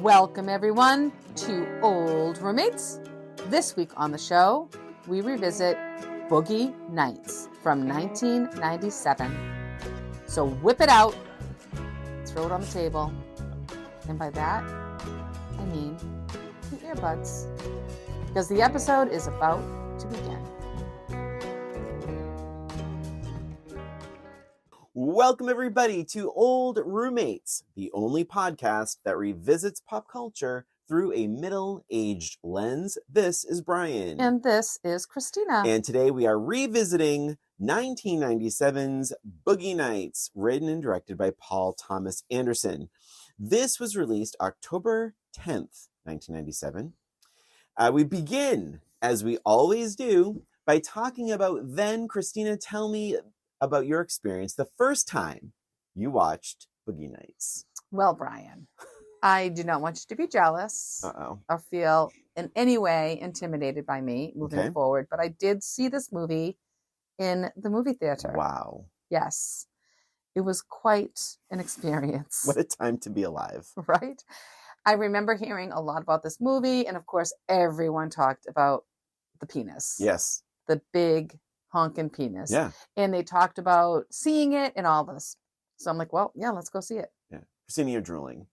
Welcome, everyone, to Old Roommates. This week on the show, we revisit Boogie Nights from 1997. So whip it out, throw it on the table, and by that, I mean your earbuds, because the episode is about to begin. Welcome, everybody, to Old Roommates, the only podcast that revisits pop culture through a middle-aged lens. This is Brian. And this is Christina. And today we are revisiting 1997's Boogie Nights, written and directed by Paul Thomas Anderson. This was released October 10th, 1997. We begin, as we always do, by talking about then. Christina, tell me about your experience the first time you watched Boogie Nights. Well, Brian, I do not want you to be jealous or feel in any way intimidated by me moving forward, but I did see this movie in the movie theater. Wow. Yes. It was quite an experience. What a time to be alive. Right? I remember hearing a lot about this movie, and of course, everyone talked about the penis. Yes. The big honking penis. Yeah. And they talked about seeing it and all this. So I'm like, well, yeah, let's go see it. Yeah. Christina, you're drooling.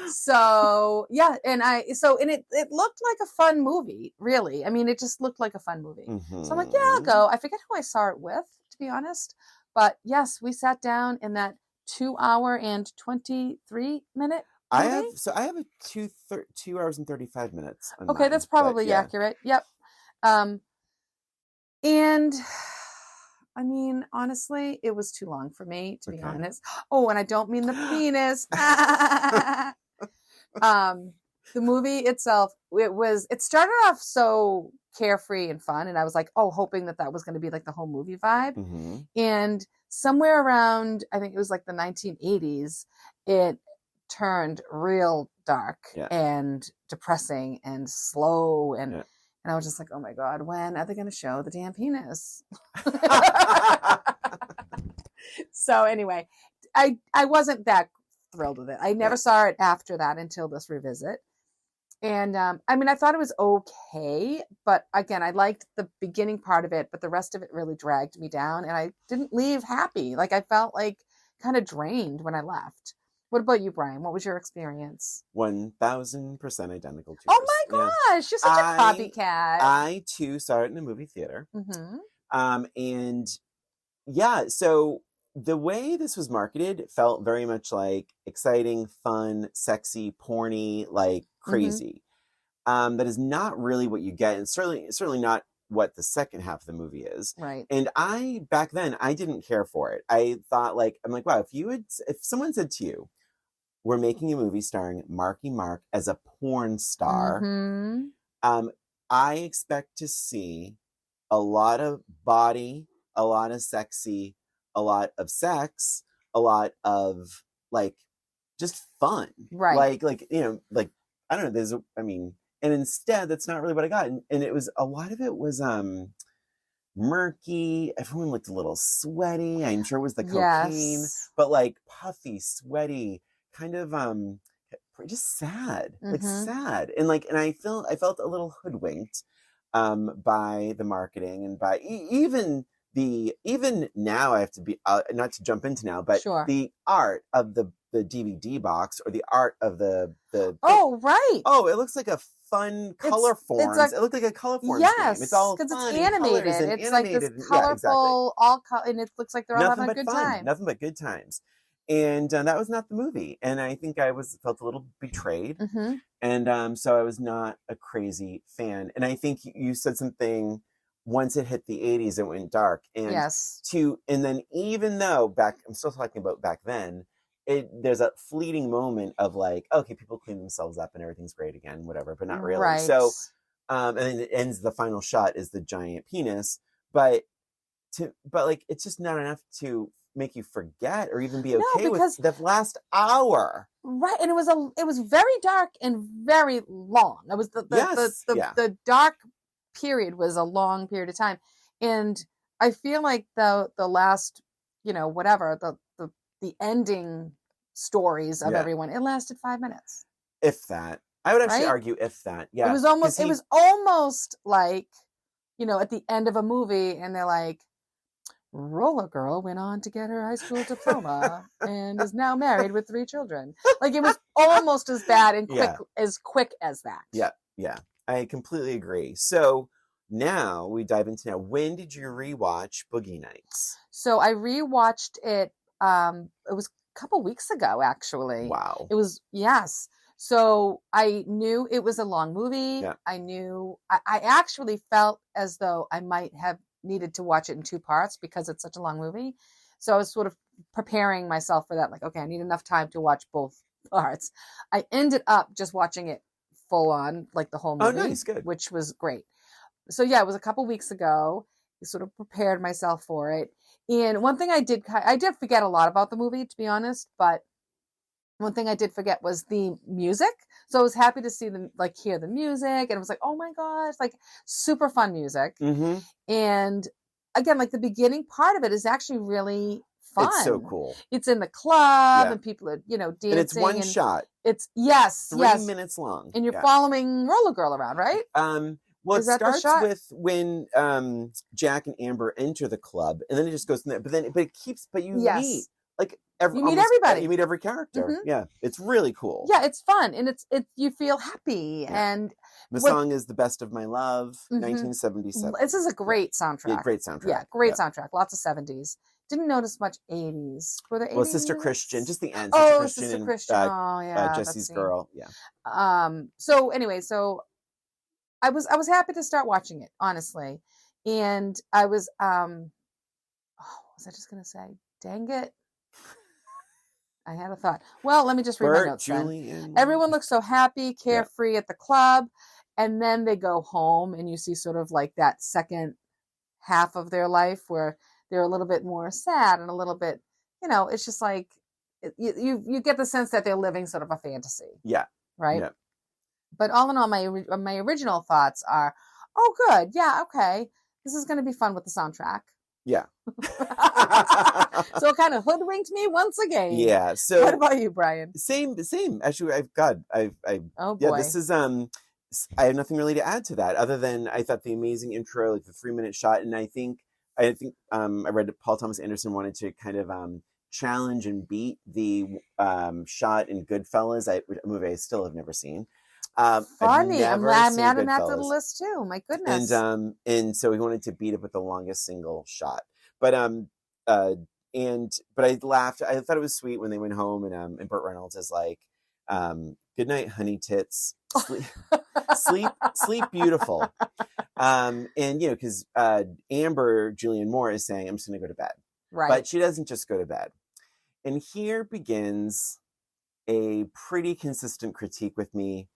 So yeah, and it looked like a fun movie, really. I mean, it just looked like a fun movie. Mm-hmm. So I'm like, yeah, I'll go. I forget who I saw it with, to be honest. But yes, we sat down in that 2 hour and 23 minute movie. I have a 2 hours and 35 minutes. Okay, mine, that's probably accurate. Yep. And I mean, honestly, it was too long for me, to be honest. Oh, and I don't mean the penis. The movie itself, it started off so carefree and fun, and I was like, hoping that was going to be like the whole movie vibe. Mm-hmm. And somewhere around, I think it was like the 1980s, it turned real dark and depressing and slow, and I was just like, oh my God, when are they going to show the damn penis? So anyway, I wasn't that thrilled with it. I never saw it after that until this revisit. And I mean, I thought it was okay, but again, I liked the beginning part of it, but the rest of it really dragged me down, and I didn't leave happy. Like, I felt like kind of drained when I left. What about you, Brian? What was your experience? 1,000% identical to yours. Oh my gosh, you're such a copycat. I too saw it in a movie theater. Mm-hmm. And yeah, so the way this was marketed felt very much like exciting, fun, sexy, porny, like crazy. Mm-hmm. That is not really what you get, and certainly not what the second half of the movie is. Right. And back then, I didn't care for it. I thought, I'm like, wow, if someone said to you, we're making a movie starring Marky Mark as a porn star, I expect to see a lot of body, a lot of sexy, a lot of sex, a lot of just fun. Right. I don't know, and instead that's not really what I got. And it was, a lot of it was murky. Everyone looked a little sweaty. I'm sure it was the cocaine, but puffy, sweaty, kind of just sad. Sad. And I felt a little hoodwinked by the marketing, and by even now, I have to be not to jump into now, but the art of the DVD box, or the art of the right. It looks like a fun color forms. It looked like a color forms game. It's all because it's animated. It's like this colorful, and it looks like they're all having a good time. Nothing but good times. And that was not the movie. And I think I felt a little betrayed. Mm-hmm. And so I was not a crazy fan. And I think you said something, once it hit the 80s, it went dark. And and then, even though I'm still talking about back then, there's a fleeting moment of okay, people clean themselves up and everything's great again, whatever, but not really. Right. So, and then it ends, the final shot is the giant penis, but it's just not enough to make you forget or even be okay with the last hour. Right. And it was very dark and very long. It was the dark period was a long period of time. And I feel like the last, the the ending stories of everyone, it lasted 5 minutes. If that. I would actually Right? argue if that. Yeah. It was almost like, at the end of a movie and they're like, Roller Girl went on to get her high school diploma and is now married with 3 children. Like, it was almost as bad and quick as that. Yeah. Yeah. I completely agree. So now we dive into when did you rewatch Boogie Nights? So I rewatched it. It was a couple weeks ago, actually. Wow. It was, yes. So I knew it was a long movie. Yeah. I actually felt as though I might have needed to watch it in 2 parts because it's such a long movie. So I was sort of preparing myself for that. Like, okay, I need enough time to watch both parts. I ended up just watching it full on, like the whole movie. Oh, nice, good. Which was great. So yeah, it was a couple weeks ago. I sort of prepared myself for it. And one thing I did forget a lot about the movie, to be honest, but one thing I did forget was the music. So I was happy to see them, like, hear the music, and it was like, oh my gosh, like super fun music. Mm-hmm. And again, like the beginning part of it is actually really fun. It's so cool. It's in the club and people are, dancing. And it's one shot. It's 3 minutes long. And you're following Roller Girl around, right? Well, it starts with when Jack and Amber enter the club, and then it just goes from there. But you meet like everybody. You meet every character. Mm-hmm. Yeah, it's really cool. Yeah, it's fun, and it's you feel happy. Yeah. And the song is "The Best of My Love," 1977. This is a great soundtrack. Yeah, great soundtrack. Yeah, great soundtrack. Lots of 70s. Didn't notice much 80s. Were there 80s? Well, Sister Christian, just the end. Sister Christian. Oh, yeah. Jesse's girl. Yeah. So anyway, I was happy to start watching it, honestly. And I was what was I just gonna say? Dang it. I had a thought. Well, let me just read my notes then. Everyone looks so happy, carefree at the club, and then they go home and you see sort of like that second half of their life where they're a little bit more sad and a little bit, it's just like you get the sense that they're living sort of a fantasy. Yeah. Right? Yeah. But all in all, my original thoughts are, oh, good. Yeah, okay. This is going to be fun with the soundtrack. Yeah. So it kind of hoodwinked me once again. Yeah. So what about you, Brian? Same. Actually, oh boy. Yeah, this is, I have nothing really to add to that other than I thought the amazing intro, like the 3-minute shot. And I think I read that Paul Thomas Anderson wanted to kind of, challenge and beat the, shot in Goodfellas, a movie I still have never seen. Funny. I'm adding that to the list too. My goodness. And so he wanted to beat it with the longest single shot. But I laughed. I thought it was sweet when they went home and Burt Reynolds is like, good night, honey tits. Sleep beautiful. And because Amber Julianne Moore is saying, I'm just gonna go to bed. Right. But she doesn't just go to bed. And here begins a pretty consistent critique with me.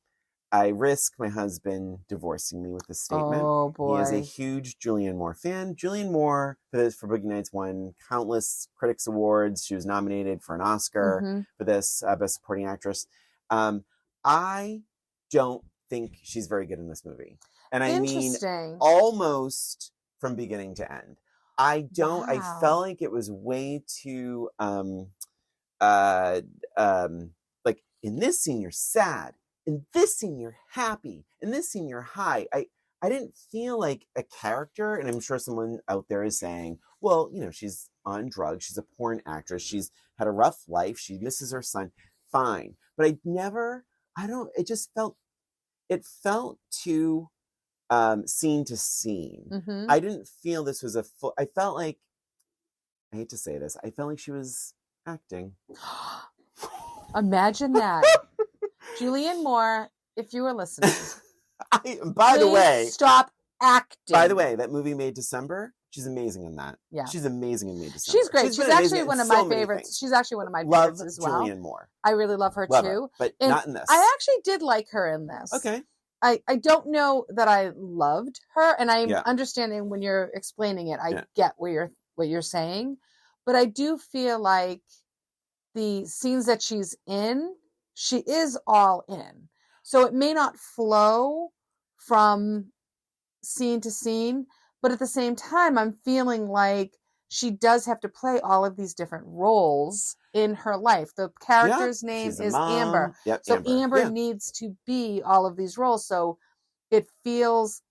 I risk my husband divorcing me with this statement. Oh, boy. He is a huge Julianne Moore fan. Julianne Moore, for Boogie Nights, won countless critics awards. She was nominated for an Oscar for this, Best Supporting Actress. I don't think she's very good in this movie. And I mean, almost from beginning to end. I felt like it was way too, like, in this scene, you're sad. In this scene, you're happy. In this scene, you're high. I didn't feel like a character, and I'm sure someone out there is saying, well, she's on drugs. She's a porn actress. She's had a rough life. She misses her son. Fine. But it felt too scene to scene. Mm-hmm. I didn't feel this was I felt like, I hate to say this, I felt like she was acting. Imagine that. Julianne Moore, if you were listening. By the way, stop acting. By the way, that movie Made December, she's amazing in that. Yeah. She's amazing in Made December. She's great. She's actually one of my favorites. She's actually one of my favorites as well. Julianne Moore. I really love her too. But not in this. I actually did like her in this. Okay. I don't know that I loved her, and I'm understanding when you're explaining it. I get what you're saying, but I do feel like the scenes that she's in, she is all in. So it may not flow from scene to scene, but at the same time, I'm feeling like she does have to play all of these different roles in her life. The character's name is Amber. Yep, so Amber needs to be all of these roles. So it feels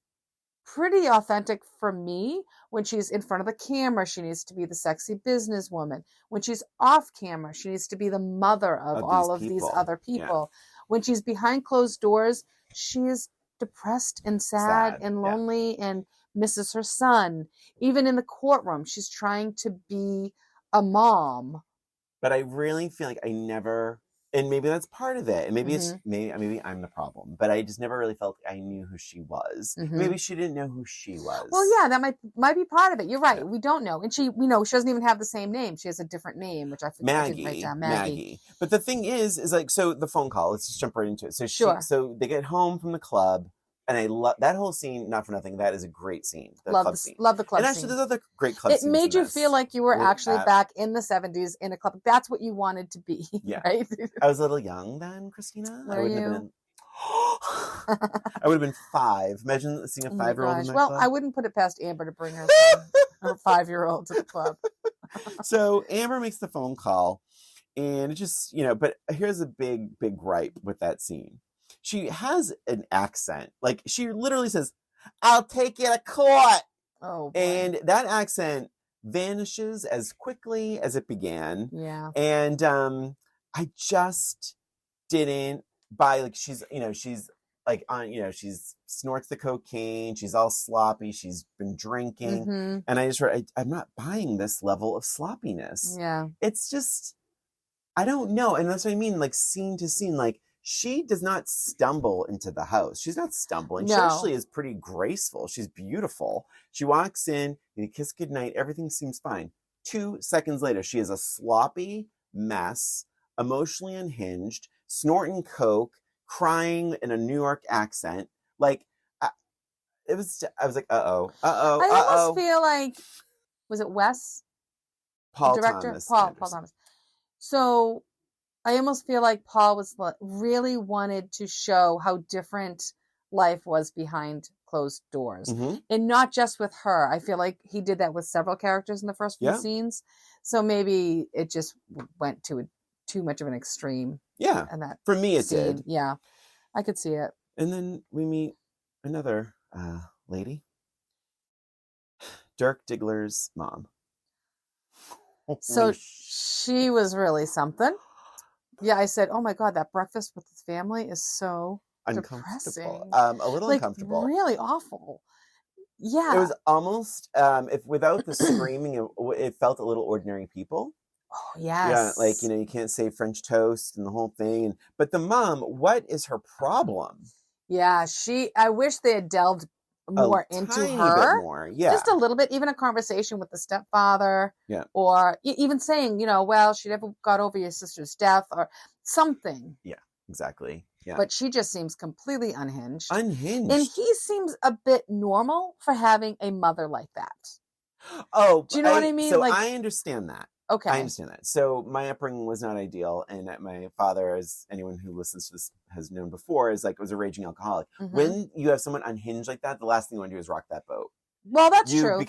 pretty authentic for me. When she's in front of the camera, she needs to be the sexy businesswoman. When she's off camera, she needs to be the mother of all of these other people. When she's behind closed doors, she is depressed and sad and lonely and misses her son. Even in the courtroom, she's trying to be a mom. But I really feel like I never, and maybe that's part of it, and maybe it's maybe I'm the problem, but I just never really felt like I knew who she was. Maybe she didn't know who she was. Well, yeah, that might be part of it. You're right. Yeah. We don't know, and she doesn't even have the same name. She has a different name, which I think Maggie. But the thing is like, so the phone call. Let's just jump right into it. So so they get home from the club. And I love that whole scene, not for nothing. That is a great scene. Love the club scene. And actually, there's other great club scenes. It made you feel like you were actually back in the 70s in a club. That's what you wanted to be, right? I was a little young then, Christina. Were you? I would have been 5. Imagine seeing a 5-year-old in my club. I wouldn't put it past Amber to bring her 5-year-old to the club. So Amber makes the phone call, and it just, but here's a big gripe with that scene. She has an accent. Like, she literally says, "I'll take you to court." Oh, boy. And that accent vanishes as quickly as it began. Yeah. And I just didn't buy, like, she's like on, she snorts the cocaine. She's all sloppy. She's been drinking. And I just heard, I'm not buying this level of sloppiness. Yeah. It's just, I don't know. And that's what I mean. Like, scene to scene, like, she does not stumble into the house. She's not stumbling. No. She actually is pretty graceful. She's beautiful. She walks in, you kiss goodnight, everything seems fine. 2 seconds later, she is a sloppy mess, emotionally unhinged, snorting coke, crying in a New York accent. Like, I was like, I almost feel like, was it Wes? Paul director? Thomas. Paul Thomas. So I almost feel like Paul was really wanted to show how different life was behind closed doors. And not just with her. I feel like he did that with several characters in the first few scenes. So maybe it just went to too much of an extreme. Yeah. And that for me, it scene. did. Yeah. I could see it. And then we meet another lady. Dirk Diggler's mom. So she was really something. I said, oh my God, that breakfast with his family is so uncomfortable. Depressing. A little uncomfortable. Really awful. Yeah. It was almost, if without the screaming, it felt a little ordinary people. Oh, yes. Yeah, like, you can't say French toast and the whole thing. But the mom, what is her problem? Yeah, I wish they had delved more into her. Bit more. Yeah. Just a little bit, even a conversation with the stepfather. Yeah. Or even saying, well, she never got over your sister's death or something. Yeah, exactly. Yeah. But she just seems completely unhinged. And he seems a bit normal for having a mother like that. Oh, do you know what I mean? So I understand that. Okay. I understand that. So my upbringing was not ideal. And my father, as anyone who listens to this has known before, was a raging alcoholic. When you have someone unhinged like that, the last thing you want to do is rock that boat. Well, that's true.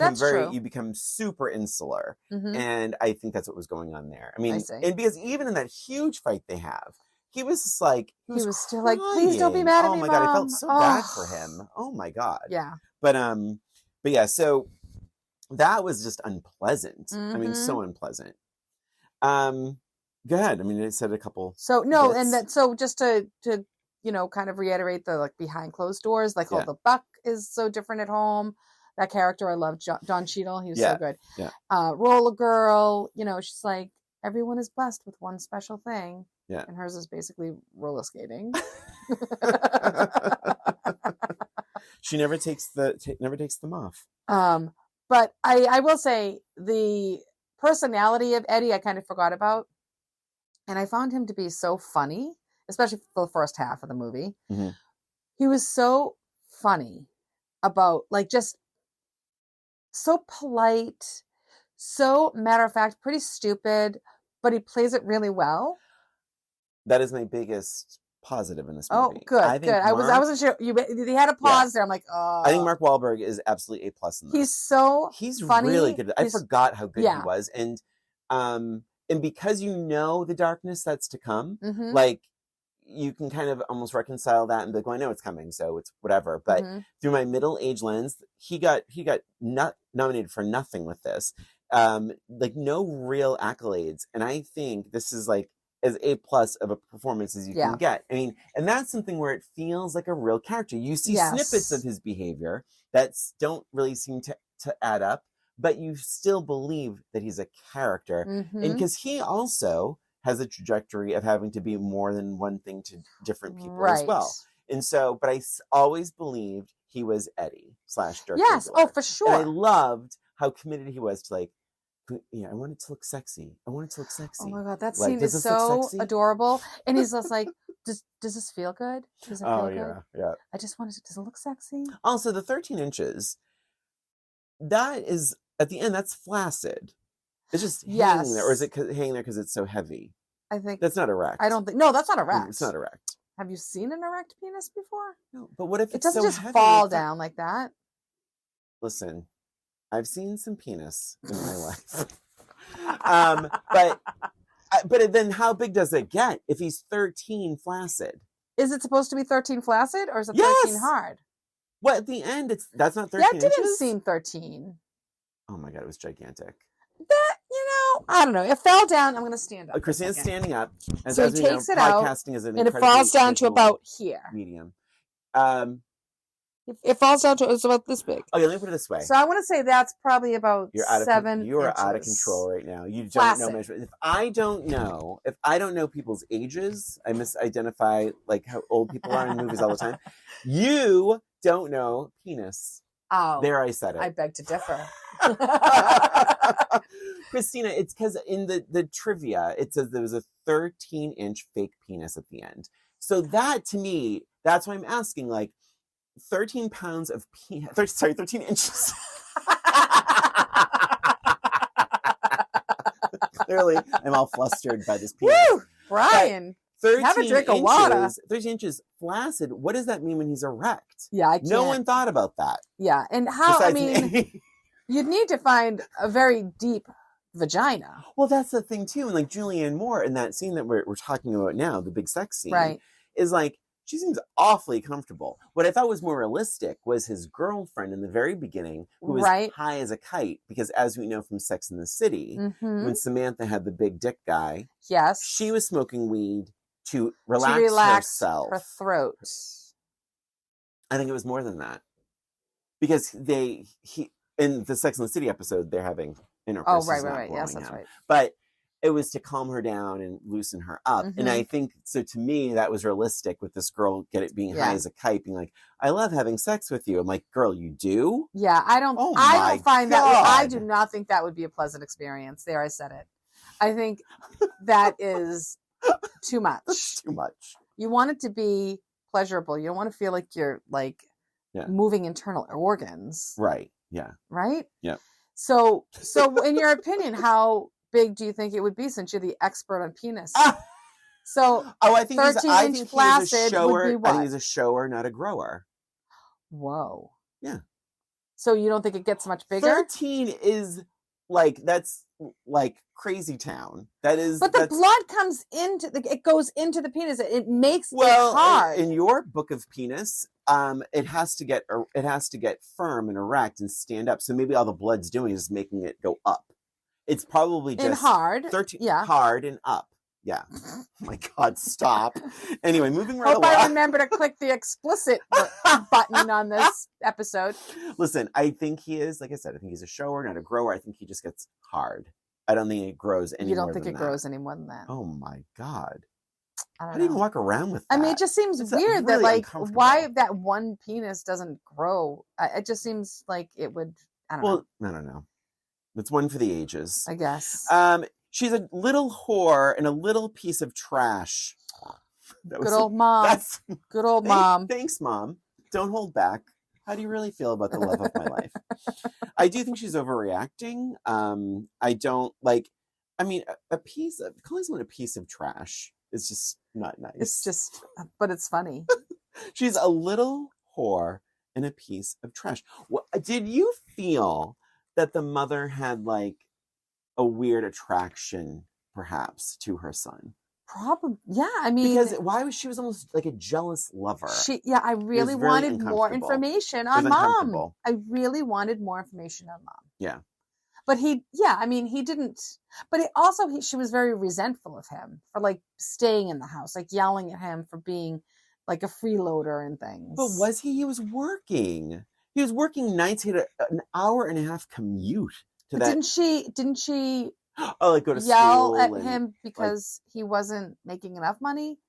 You become super insular. And I think that's what was going on there. I mean, and because even in that huge fight they have, he was just like, he was still like, please don't be mad at me, Mom. Oh my God, I felt so bad for him. Oh my God. Yeah. But yeah, so that was just unpleasant. I mean, so unpleasant. Go ahead. I mean, I said a couple. So no, bits. And that, so just to kind of reiterate the behind closed doors, the Buck is so different at home. That character I love, Don Cheadle. He was so good. Yeah. Roller Girl, she's like, everyone is blessed with one special thing. Yeah. And hers is basically roller skating. She never takes them off. But I will say the personality of Eddie I kind of forgot about. And I found him to be so funny, especially for the first half of the movie. He was so funny about just so polite, so matter of fact, pretty stupid, but he plays it really well. That is my biggest positive in this movie. Oh, good, good. I wasn't sure. You had a pause there. I'm like, oh. I think Mark Wahlberg is absolutely A+ in this. He's funny. He's really good. I forgot how good he was. And and because you know the darkness that's to come, Mm-hmm. like you can kind of almost reconcile that and be like, well, I know it's coming, so it's whatever. But through my middle age lens, he got not nominated for nothing with this. Like no real accolades. And I think this is like as A+ of a performance as you can get. I mean, and that's something where it feels like a real character. You see snippets of his behavior that don't really seem to add up, but you still believe that he's a character. And because he also has a trajectory of having to be more than one thing to different people as well. And so, but I always believed he was Eddie / Dirk Diggler. Yes, oh, for sure. And I loved how committed he was to like, yeah, I want it to look sexy. I want it to look sexy. Oh my God, that like, scene is so adorable. And he's just like, does this feel good? Does it feel good? Yeah. I just want it, does it look sexy? Also, the 13 inches, that is, at the end, that's flaccid. It's just hanging there. Or is it hanging there because it's so heavy? I think. That's not erect. I don't think. No, that's not erect. It's not erect. Have you seen an erect penis before? No, but what if it doesn't so just heavy fall down like that? Listen, I've seen some penis in my life. But then how big does it get if he's 13 flaccid? Is it supposed to be 13 flaccid or is it 13 hard? Well, at the end, that's not 13 inches? That didn't seem 13. Oh my God, it was gigantic. That, I don't know. It fell down. I'm going to stand up. Christina's standing up. And so he takes it out, and it falls down to about here. Medium. It falls down to it's about this big. Okay, let me put it this way. So I want to say that's probably about 7 You are inches. out of control right now. You don't know measurement. If I don't know people's ages, I misidentify like how old people are in movies all the time. You don't know penis. Oh, there I said it. I beg to differ. Christina, it's because in the trivia, it says there was a 13-inch fake penis at the end. So that, to me, that's why I'm asking, like, 13 pounds of penis. 13 inches. Clearly, I'm all flustered by this penis. Woo! Brian, have a drink of water. 13 inches flaccid. What does that mean when he's erect? Yeah, I can't. No one thought about that. Yeah, and how, you'd need to find a very deep vagina. Well, that's the thing, too. And like Julianne Moore in that scene that we're talking about now, the big sex scene, is like, she seems awfully comfortable. What I thought was more realistic was his girlfriend in the very beginning, who was high as a kite, because as we know from Sex and the City, when Samantha had the big dick guy, she was smoking weed to relax herself. Her throat. I think it was more than that. Because in the Sex and the City episode, they're having intercourse. Oh, right. Yes, that's right. But it was to calm her down and loosen her up. And I think, so to me, that was realistic with this girl being high as a kite, being like, I love having sex with you. I'm like, girl, you do? Yeah, I don't find that, I do not think that would be a pleasant experience. There, I said it. I think that is too much. That's too much. You want it to be pleasurable. You don't want to feel like you're like moving internal organs. Right. Yeah. Right? Yeah. So in your opinion, how big do you think it would be, since you're the expert on penis? So, I think 13-inch flaccid would be what? I think he's a shower, not a grower. Whoa. Yeah. So you don't think it gets much bigger? 13 is like, that's like crazy town. That is. But the blood comes it goes into the penis. It makes it hard. In your book of penis, it has to get firm and erect and stand up. So maybe all the blood's doing is making it go up. It's probably just hard. 13, hard and up. Yeah. Oh my God, stop. Anyway, moving right along. Hope I remember to click the explicit button on this episode. Listen, I think he is, like I said, I think he's a shower, not a grower. I think he just gets hard. I don't think it grows any more than that. You don't think it grows any more than that? Oh my God. How do you even walk around with that? I mean, it just seems weird that, like, why that one penis doesn't grow. It just seems like it would, I don't know. I don't know. It's one for the ages, I guess. She's a little whore and a little piece of trash. Good old mom. Good old mom. Thanks, Mom. Don't hold back. How do you really feel about the love of my life? I do think she's overreacting. I don't like. I mean, calling someone a piece of trash is just not nice. It's just, but it's funny. She's a little whore and a piece of trash. Did you feel that the mother had like a weird attraction perhaps, to her son. Probably, yeah. I mean, because she was almost like a jealous lover. I really wanted more information on mom. I really wanted more information on mom. Yeah. But he didn't. But she was very resentful of him for like staying in the house, like yelling at him for being like a freeloader and things. But was he? He was working. He was working nights. He had an hour and a half commute to that. Didn't she? Oh, like go to yell school at him because he wasn't making enough money.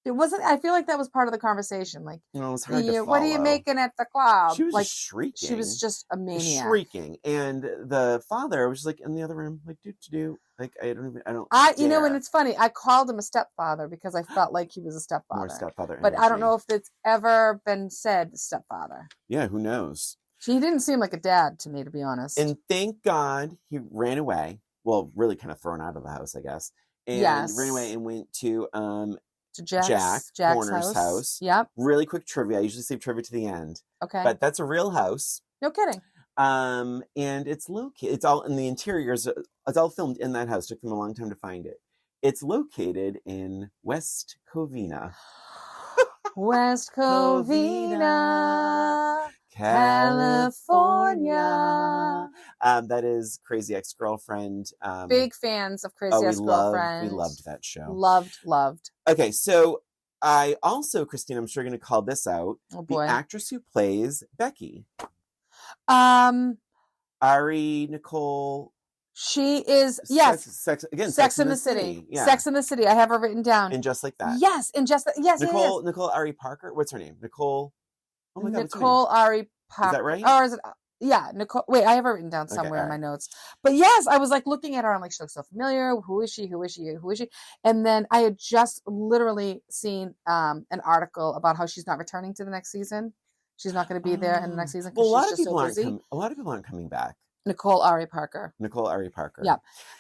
It wasn't. I feel like that was part of the conversation. Like, it was hard to follow. What are you making at the club? She was like shrieking. She was just a maniac, shrieking. And the father was just like in the other room, like do. Like I don't. And it's funny. I called him a stepfather because I felt like he was a stepfather. More stepfather. But I don't know if it's ever been said stepfather. Yeah, who knows? He didn't seem like a dad to me, to be honest. And thank God he ran away. Well, really kind of thrown out of the house, I guess. And ran away and went to Jack's Warner's house. Yep. Really quick trivia. I usually save trivia to the end. Okay. But that's a real house. No kidding. And it's located. It's all in the interiors. It's all filmed in that house. Took them a long time to find it. It's located in West Covina. West Covina, California. That is Crazy Ex-Girlfriend. Big fans of Crazy Ex-Girlfriend. We loved that show. Loved. Okay, so I also, Christine, I'm sure you're going to call this out. Oh boy. The actress who plays Becky. Ari Nicole. She is, yes. Sex in the City. Yeah. Sex in the City. I have her written down. And Just Like That. Yes, and yes. Nicole Ari Parker. What's her name? Nicole. Oh my God. Nicole Ari Parker. Is that right? Or is it? Yeah, Nicole. Wait, I have her written down somewhere in my notes. But yes, I was like looking at her. I'm like, she looks so familiar. Who is she? And then I had just literally seen an article about how she's not returning to the next season. She's not going to be there in the next season. Well, a lot of people aren't coming back. Nicole Ari Parker. Yeah.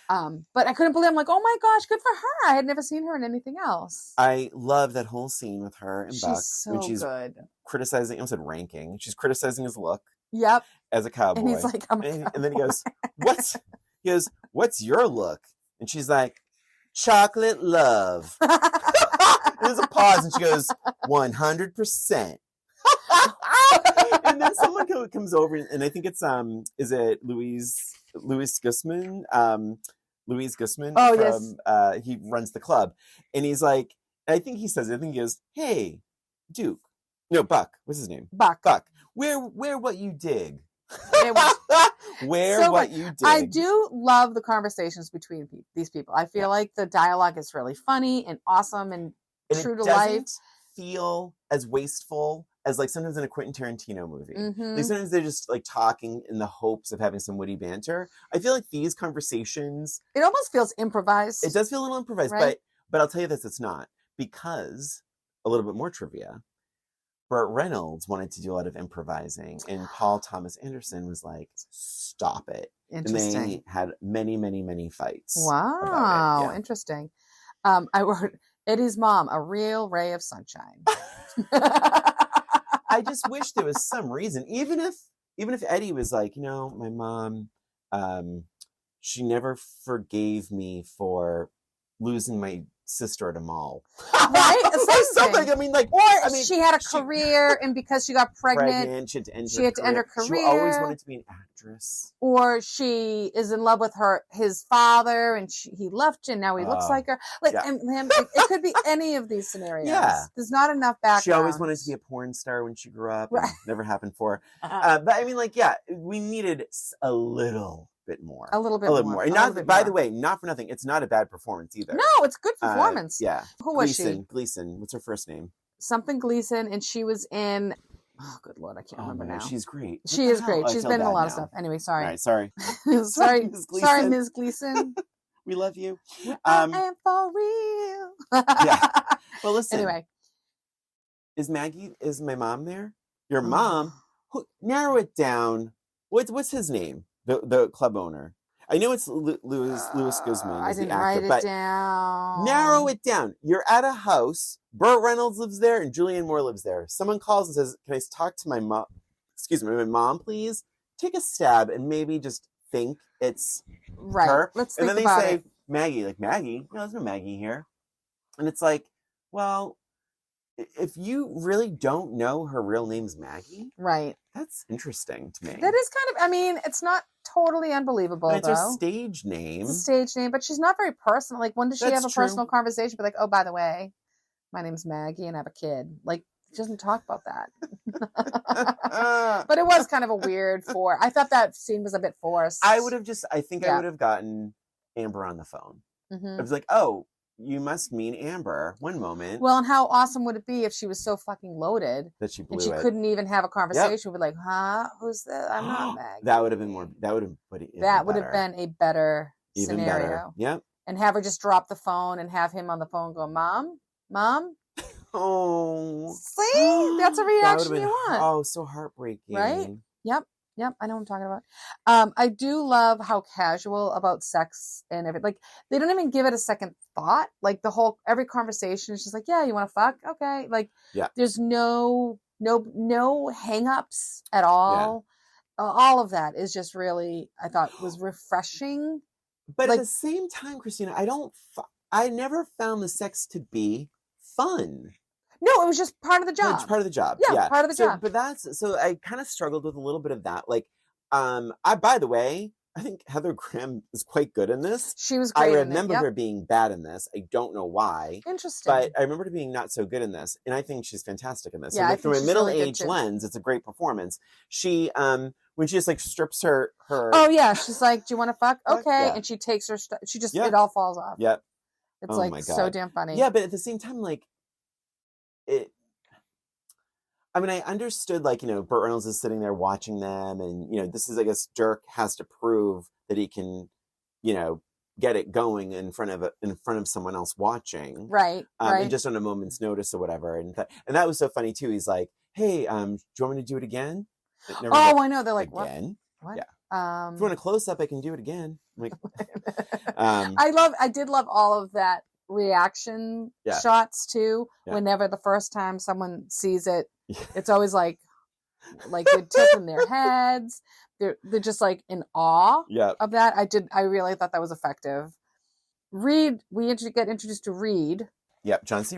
But I couldn't believe, I'm like, oh my gosh, good for her. I had never seen her in anything else. I love that whole scene with her and Buck. When she's good. Criticizing, I said ranking. She's criticizing his look. Yep. As a cowboy. And he's like, and then he goes, what's your look? And she's like, chocolate love. There's a pause and she goes, 100%. And then someone comes over and I think it's is it Louis Guzman? Louis Guzman. Oh, yes. He runs the club. And he's like, he goes, hey, Duke. No, Buck. What's his name? Buck. Wear what you dig. What you dig. I do love the conversations between these people. I feel like the dialogue is really funny and awesome and true to life. It doesn't feel as wasteful as like sometimes in a Quentin Tarantino movie. Mm-hmm. Like sometimes they're just like talking in the hopes of having some witty banter. I feel like these conversations, it almost feels improvised. It does feel a little improvised, right? but I'll tell you this, it's not, because a little bit more trivia. Burt Reynolds wanted to do a lot of improvising, and Paul Thomas Anderson was like, stop it. Interesting. And they had many, many, many fights. Wow. Yeah. Interesting. I wrote Eddie's mom, a real ray of sunshine. I just wish there was some reason, even if Eddie was like, my mom, she never forgave me for losing my sister at a mall. Right? Something. I mean, she had a career, and because she got pregnant she had to end her career. She always wanted to be an actress. Or she is in love with his father, and he left, and now he looks like her. And him. It could be any of these scenarios. Yeah. There's not enough background. She always wanted to be a porn star when she grew up. Right. Never happened for her. But I mean, we needed a little bit more. A little bit more. And by the way, not for nothing, it's not a bad performance either. No, it's good performance. Yeah. Who was she? Gleason. What's her first name? Something Gleason, and she was in... Oh, good Lord, I can't remember now. She's great. She is great. She's been in a lot of stuff. Anyway, sorry. All right, sorry. sorry, Ms. Gleason. We love you. I am for real. Yeah. Well, listen. Anyway. Is my mom there? Your mom? Narrow it down. What's his name? The club owner. I know it's Louis Guzman. I didn't write it down. Narrow it down. You're at a house. Burt Reynolds lives there and Julianne Moore lives there. Someone calls and says, can I talk to my mom? Excuse me, my mom, please? Take a stab and maybe just think it's right. her. Let's and think then about they say, it. Maggie, like, Maggie? No, there's no Maggie here. And it's like, well, if you really don't know her real name's Maggie, right? That's interesting to me. That is kind of, I mean, it's not totally unbelievable, it's her stage name. It's a stage name, but she's not very personal. Like, when does she have a personal conversation? Be like, oh, by the way, my name's Maggie and I have a kid. Like, she doesn't talk about that. But it was kind of a weird I thought that scene was a bit forced. I would have gotten Amber on the phone. I was like, oh, you must mean Amber. One moment. Well, and how awesome would it be if she was so fucking loaded that she blew and she couldn't even have a conversation with, like, huh? Who's that? I'm not Maggie. That would have been more. That would have put it. That would have been a better even scenario. Better. Yep. And have her just drop the phone and have him on the phone go, Mom. Oh, see, that's a reaction you want. Oh, so heartbreaking, right? Yep, I know what I'm talking about. I do love how casual about sex and everything. Like, they don't even give it a second thought. Like, every conversation is just like, yeah, you want to fuck? Okay. Like, there's no hang-ups at all. Yeah. All of that is just really, I thought, was refreshing. But at the same time, Christina, I never found the sex to be fun. No, it was just part of the job. It's part of the job. Yeah, part of the job. But I kind of struggled with a little bit of that. Like, by the way, I think Heather Graham is quite good in this. She was great. I remember her being bad in this. I don't know why. Interesting. But I remember her being not so good in this. And I think she's fantastic in this. Yeah, so, from a middle-aged lens, it's a great performance. She, when she just like strips her. Oh yeah, she's like, "Do you want to fuck?" Okay, and she takes her stuff. She just it all falls off. Yep. It's like so damn funny. Yeah, but at the same time, like I mean, I understood, like, Burt Reynolds is sitting there watching them, and this is, I guess, Dirk has to prove that he can, get it going in front of someone else watching, right? And just on a moment's notice or whatever, and that was so funny too. He's like, "Hey, do you want me to do it again?" I know. They're like, again? What? Yeah. If you want a close up, I can do it again. I'm like, I did love all of that reaction shots too. Whenever the first time someone sees it, it's always like they're tipping their heads. They're just like in awe of that. I really thought that was effective. Reed, we get introduced to Reed. Yep, John C.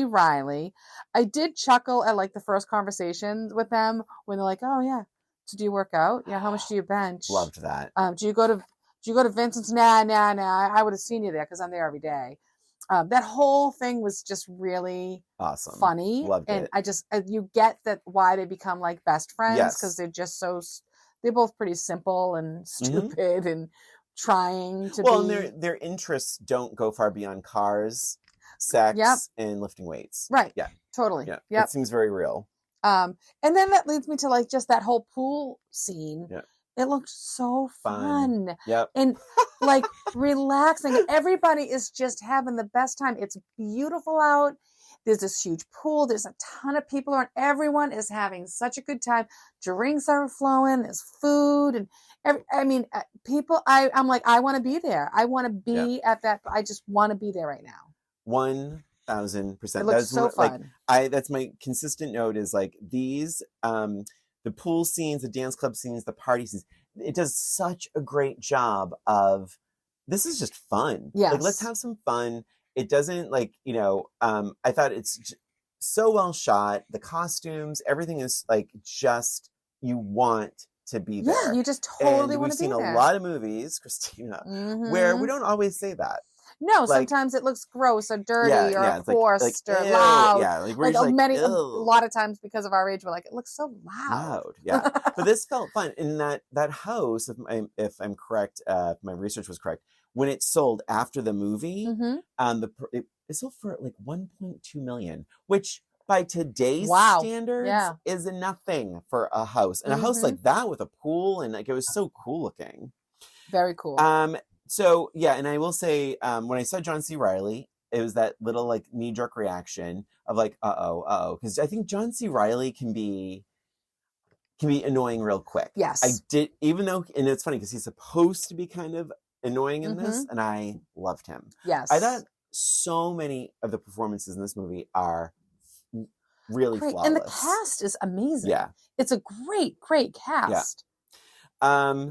Reilly. I did chuckle at like the first conversations with them when they're like, "Oh yeah, so do you work out? Yeah, how much do you bench? Loved that. Do you go to Vincent's? Nah. I would have seen you there because I'm there every day." That whole thing was just really awesome, funny. Loved it. And you get that why they become like best friends because they're just they're both pretty simple and stupid and trying to and their interests don't go far beyond cars, sex, and lifting weights. Right. Yeah. Totally. Yeah. It seems very real. And then that leads me to like just that whole pool scene. Yeah. It looked so fun. Yep. And like relaxing. Everybody is just having the best time. It's beautiful out. There's this huge pool. There's a ton of people around. Everyone is having such a good time. Drinks are flowing. There's food. And people, I'm like, I want to be there. I want to be at that. I just want to be there right now. 1,000%. It looks so fun. That's my consistent note is like these, the pool scenes, the dance club scenes, the party scenes. It does such a great job of, this is just fun. Yes. Like, let's have some fun. It doesn't I thought it's so well shot. The costumes, everything is like just, you want to be there. Yeah, you just totally want to be there. We've seen a lot of movies, Christina, where we don't always say that. No, sometimes it looks gross or dirty or forced or loud. Yeah, a lot of times because of our age, we're like, it looks so loud. Yeah, but this felt fun. In that house, if I'm correct, if my research was correct, when it sold after the movie, it sold for like 1.2 million, which by today's standards is nothing for a house. And a house like that with a pool and like it was so cool looking. Very cool. So yeah, and I will say, when I saw John C. Reilly, it was that little like knee-jerk reaction of like, uh-oh, because I think John C. Reilly can be annoying real quick. Yes, I did, even though, and it's funny because he's supposed to be kind of annoying in this, and I loved him. Yes, I thought so many of the performances in this movie are really flawless, and the cast is amazing. Yeah, it's a great cast. Yeah.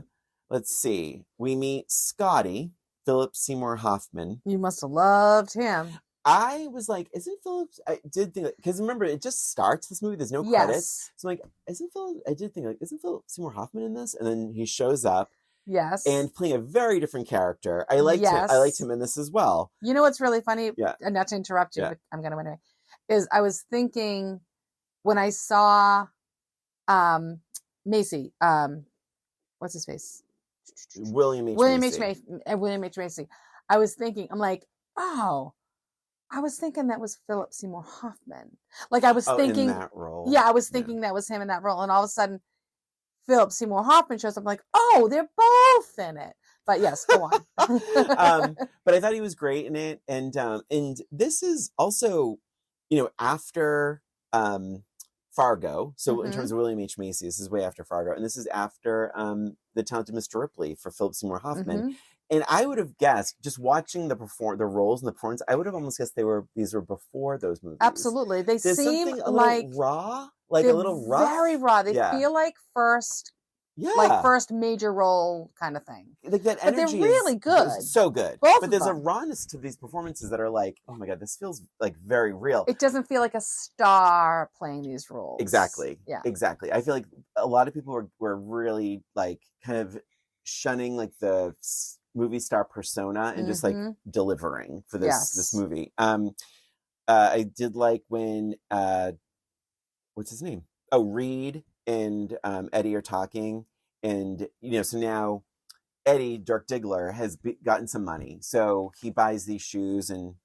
Let's see. We meet Scotty, Philip Seymour Hoffman. You must have loved him. I was like, isn't Philip? I did think, because remember, it just starts this movie. There's no credits. So I'm like, isn't Philip? I did think, like, isn't Philip Seymour Hoffman in this? And then he shows up. Yes. And playing a very different character. I liked him. I liked him in this as well. You know what's really funny? Yeah. And not to interrupt you, but I'm going to anyway. Is I was thinking when I saw Macy, what's his face? William H. Macy. I was thinking, I'm like, oh, I was thinking that was Philip Seymour Hoffman. Like I was thinking in that role. Yeah, I was thinking that was him in that role, and all of a sudden Philip Seymour Hoffman shows up. I'm like, oh, they're both in it. But yes, go on. But I thought he was great in it, and this is also, after Fargo. So in terms of William H. Macy, this is way after Fargo, and this is after The Talented Mr. Ripley for Philip Seymour Hoffman. And I would have guessed, just watching the roles and the performance, I would have almost guessed these were before those movies. Absolutely, there's seem a little raw, like a little rough, very raw. They feel like first major role kind of thing. Like that energy, but they're really good, so good. But there's a rawness to these performances that are like, oh my god, this feels like very real. It doesn't feel like a star playing these roles. Exactly. Yeah. Exactly. I feel like a lot of people were really like kind of shunning like the movie star persona and just like delivering for this movie. I did like when what's his name? Oh, Reed and Eddie are talking, and so now Eddie, Dirk Diggler, has gotten some money, so he buys these shoes, and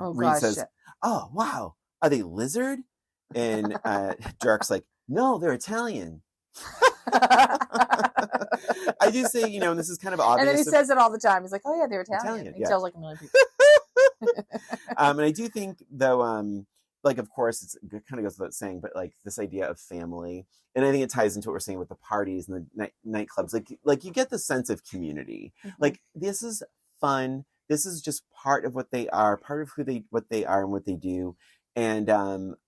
Reed says, "Oh wow, are they lizard?" And Dirk's like, "No, they're Italian." I do say, and this is kind of obvious. And then he says it all the time. He's like, "Oh yeah, they're Italian." He tells like a million people. And I do think, though, like, of course, it kind of goes without saying, but like this idea of family, and I think it ties into what we're saying with the parties and the nightclubs. Like you get the sense of community. Like this is fun. This is just part of what they are, part of what they are and what they do. And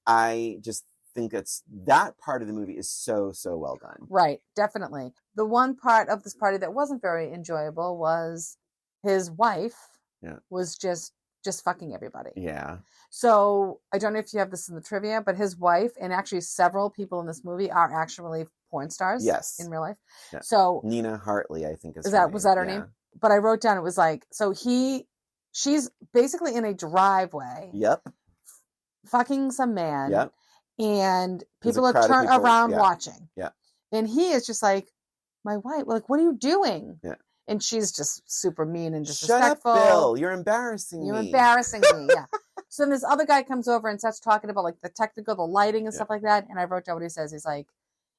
I just think that part of the movie is so well done. Right, definitely. The one part of this party that wasn't very enjoyable was his wife was just fucking everybody. Yeah. So I don't know if you have this in the trivia, but his wife and actually several people in this movie are actually porn stars. Yes. In real life. Yeah. So Nina Hartley, I think was that her name? But I wrote down, it was like, so she's basically in a driveway. Yep. Fucking some man. Yep. And people are turned around watching. Yeah. And he is just like, my wife, like, what are you doing? Yeah. And she's just super mean and disrespectful. Shut up, Bill. You're embarrassing me. Yeah. So then this other guy comes over and starts talking about like the lighting and stuff like that. And I wrote down what he says. He's like,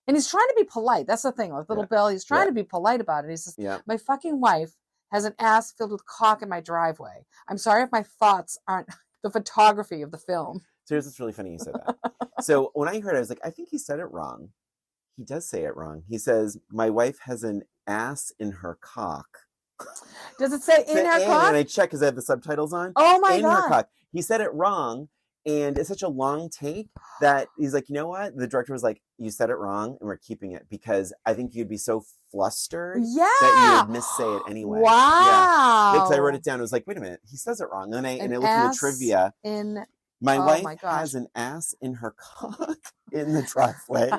and he's trying to be polite. That's the thing with little Bill. He's trying to be polite about it. He says, my fucking wife has an ass filled with cock in my driveway. I'm sorry if my thoughts aren't the photography of the film. So here's what's really funny you said that. So when I heard it, I was like, I think he said it wrong. He does say it wrong. He says, my wife has an ass in her cock. Does it say in her cock? And I check because I have the subtitles on. Oh my God. In her cock. He said it wrong. And it's such a long take that he's like, you know what? The director was like, you said it wrong and we're keeping it because I think you'd be so flustered that you would missay it anyway. Wow. Yeah. Because I wrote it down. I was like, wait a minute. He says it wrong. And I looked at the trivia. My wife has an ass in her cock in the driveway.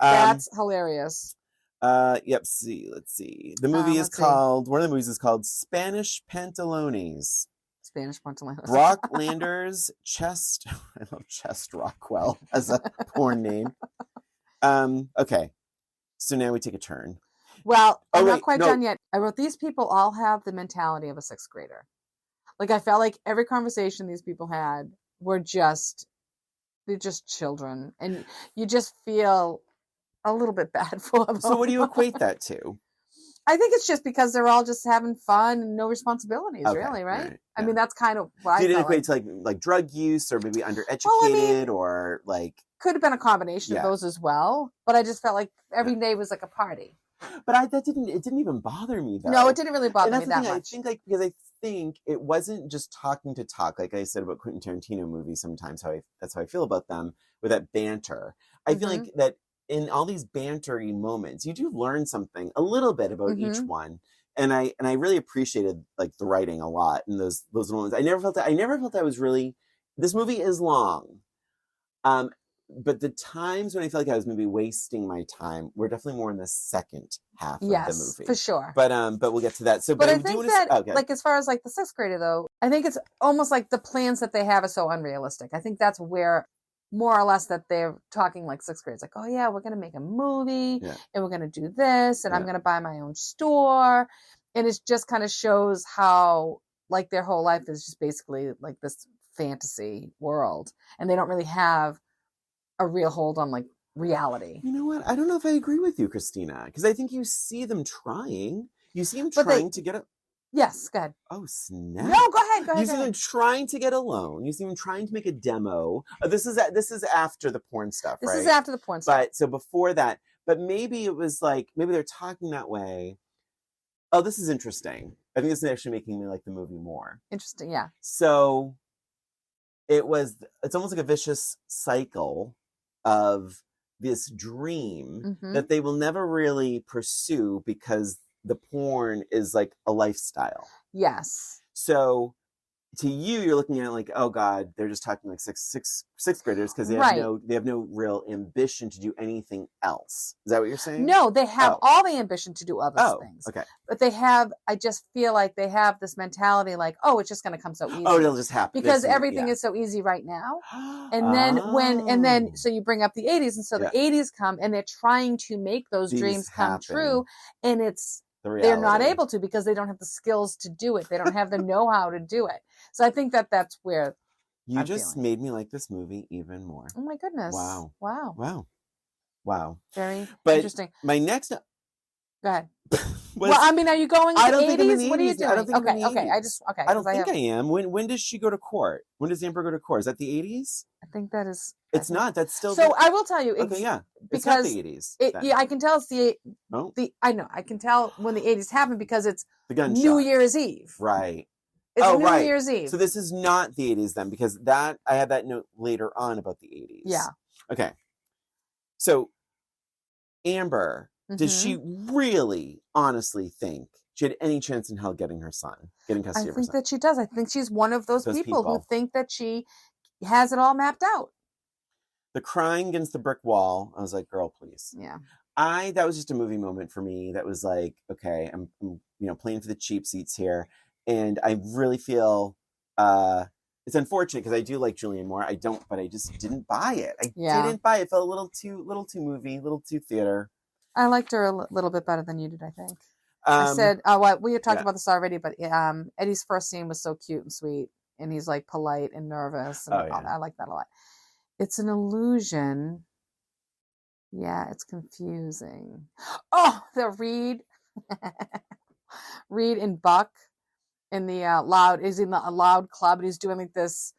That's hilarious. Yep. Let's see. The movie is called, one of the movies is called Spanish Pantalones. Spanish Pantalones. Brock Lander's Chest. I love Chest Rockwell as a porn name. Okay. So now we take a turn. Well, I'm not quite done yet. I wrote, these people all have the mentality of a sixth grader. Like, I felt like every conversation these people had they're just children. And you just feel a little bit bad for them. So what do you equate that to? I think it's just because they're all just having fun and no responsibilities, really, right? Yeah. I mean, that's kind of what I didn't equate to like drug use or maybe undereducated or like... Could have been a combination of those as well. But I just felt like every day was like a party. But it didn't even bother me though. No, it didn't really bother me that much. I think because I think it wasn't just talking to talk, like I said about Quentin Tarantino movies sometimes, that's how I feel about them, with that banter. I feel like that in all these bantery moments, you do learn something a little bit about each one. and I really appreciated like the writing a lot in those moments. I never felt that I was really. This movie is long, but the times when I felt like I was maybe wasting my time were definitely more in the second half of the movie. For sure. But we'll get to that. So, but I think that like as far as like the sixth grader though, I think it's almost like the plans that they have are so unrealistic. I think that's where more or less that they're talking like sixth grade. It's like, oh yeah, we're gonna make a movie and we're gonna do this and I'm gonna buy my own store, and it just kind of shows how like their whole life is just basically like this fantasy world, and they don't really have a real hold on like reality. You know what? I don't know if I agree with you, Christina, because I think you see them trying. You see them trying to get a. Yes, go ahead. Oh, snap. No, go ahead. You see them trying to get a loan. You see them trying to make a demo. This is after the porn stuff, right? This is after the porn stuff. But so before that, but maybe it was like, maybe they're talking that way. Oh, this is interesting. I think this is actually making me like the movie more. Interesting, yeah. So it's almost like a vicious cycle of this dream that they will never really pursue because the porn is like a lifestyle. Yes. So to you, you're looking at it like, oh God, they're just talking like sixth graders because they have no real ambition to do anything else. Is that what you're saying? No, they have all the ambition to do other things. Okay. But I just feel like they have this mentality like, oh, it's just going to come so easy. Oh, it'll just happen. Because everything is so easy right now. And then so you bring up the 80s, and so the 80s come and they're trying to make those dreams come true, and they're not able to because they don't have the skills to do it. They don't have the know-how to do it. So I think that's where you just made me like this movie even more. Oh my goodness. Wow. Very interesting. My next... Go ahead. Well, I mean, are you going in the 80s? What are you doing? I don't think okay. I don't think I am. When does she go to court? When does Amber go to court? Is that the 80s? I think that is. It's not. That's still. So I will tell you. Okay, yeah. It's because not the 80s. I can tell it's I know. I can tell when the 80s happened because it's the gunshot. New Year's Eve. Right. It's New Year's Eve. So this is not the 80s then, because I had that note later on about the 80s. Yeah. Okay. So Amber, does she really honestly think she had any chance in hell getting custody of her son? I think that she does. I think she's one of those people who think that she has it all mapped out. The crying against the brick wall, I was like, girl, please. Yeah. That was just a movie moment for me. That was like, okay, I'm playing for the cheap seats here. And I really feel it's unfortunate because I do like Julianne Moore. But I just didn't buy it. Didn't buy it. It felt a little too movie, a little too theater. I liked her a little bit better than you did, I think. I said, we had talked about this already, but Eddie's first scene was so cute and sweet, and he's like polite and nervous. And I like that a lot. It's an illusion. Yeah, it's confusing. Oh, the Reed and Buck in the he's in a loud club, and he's doing like this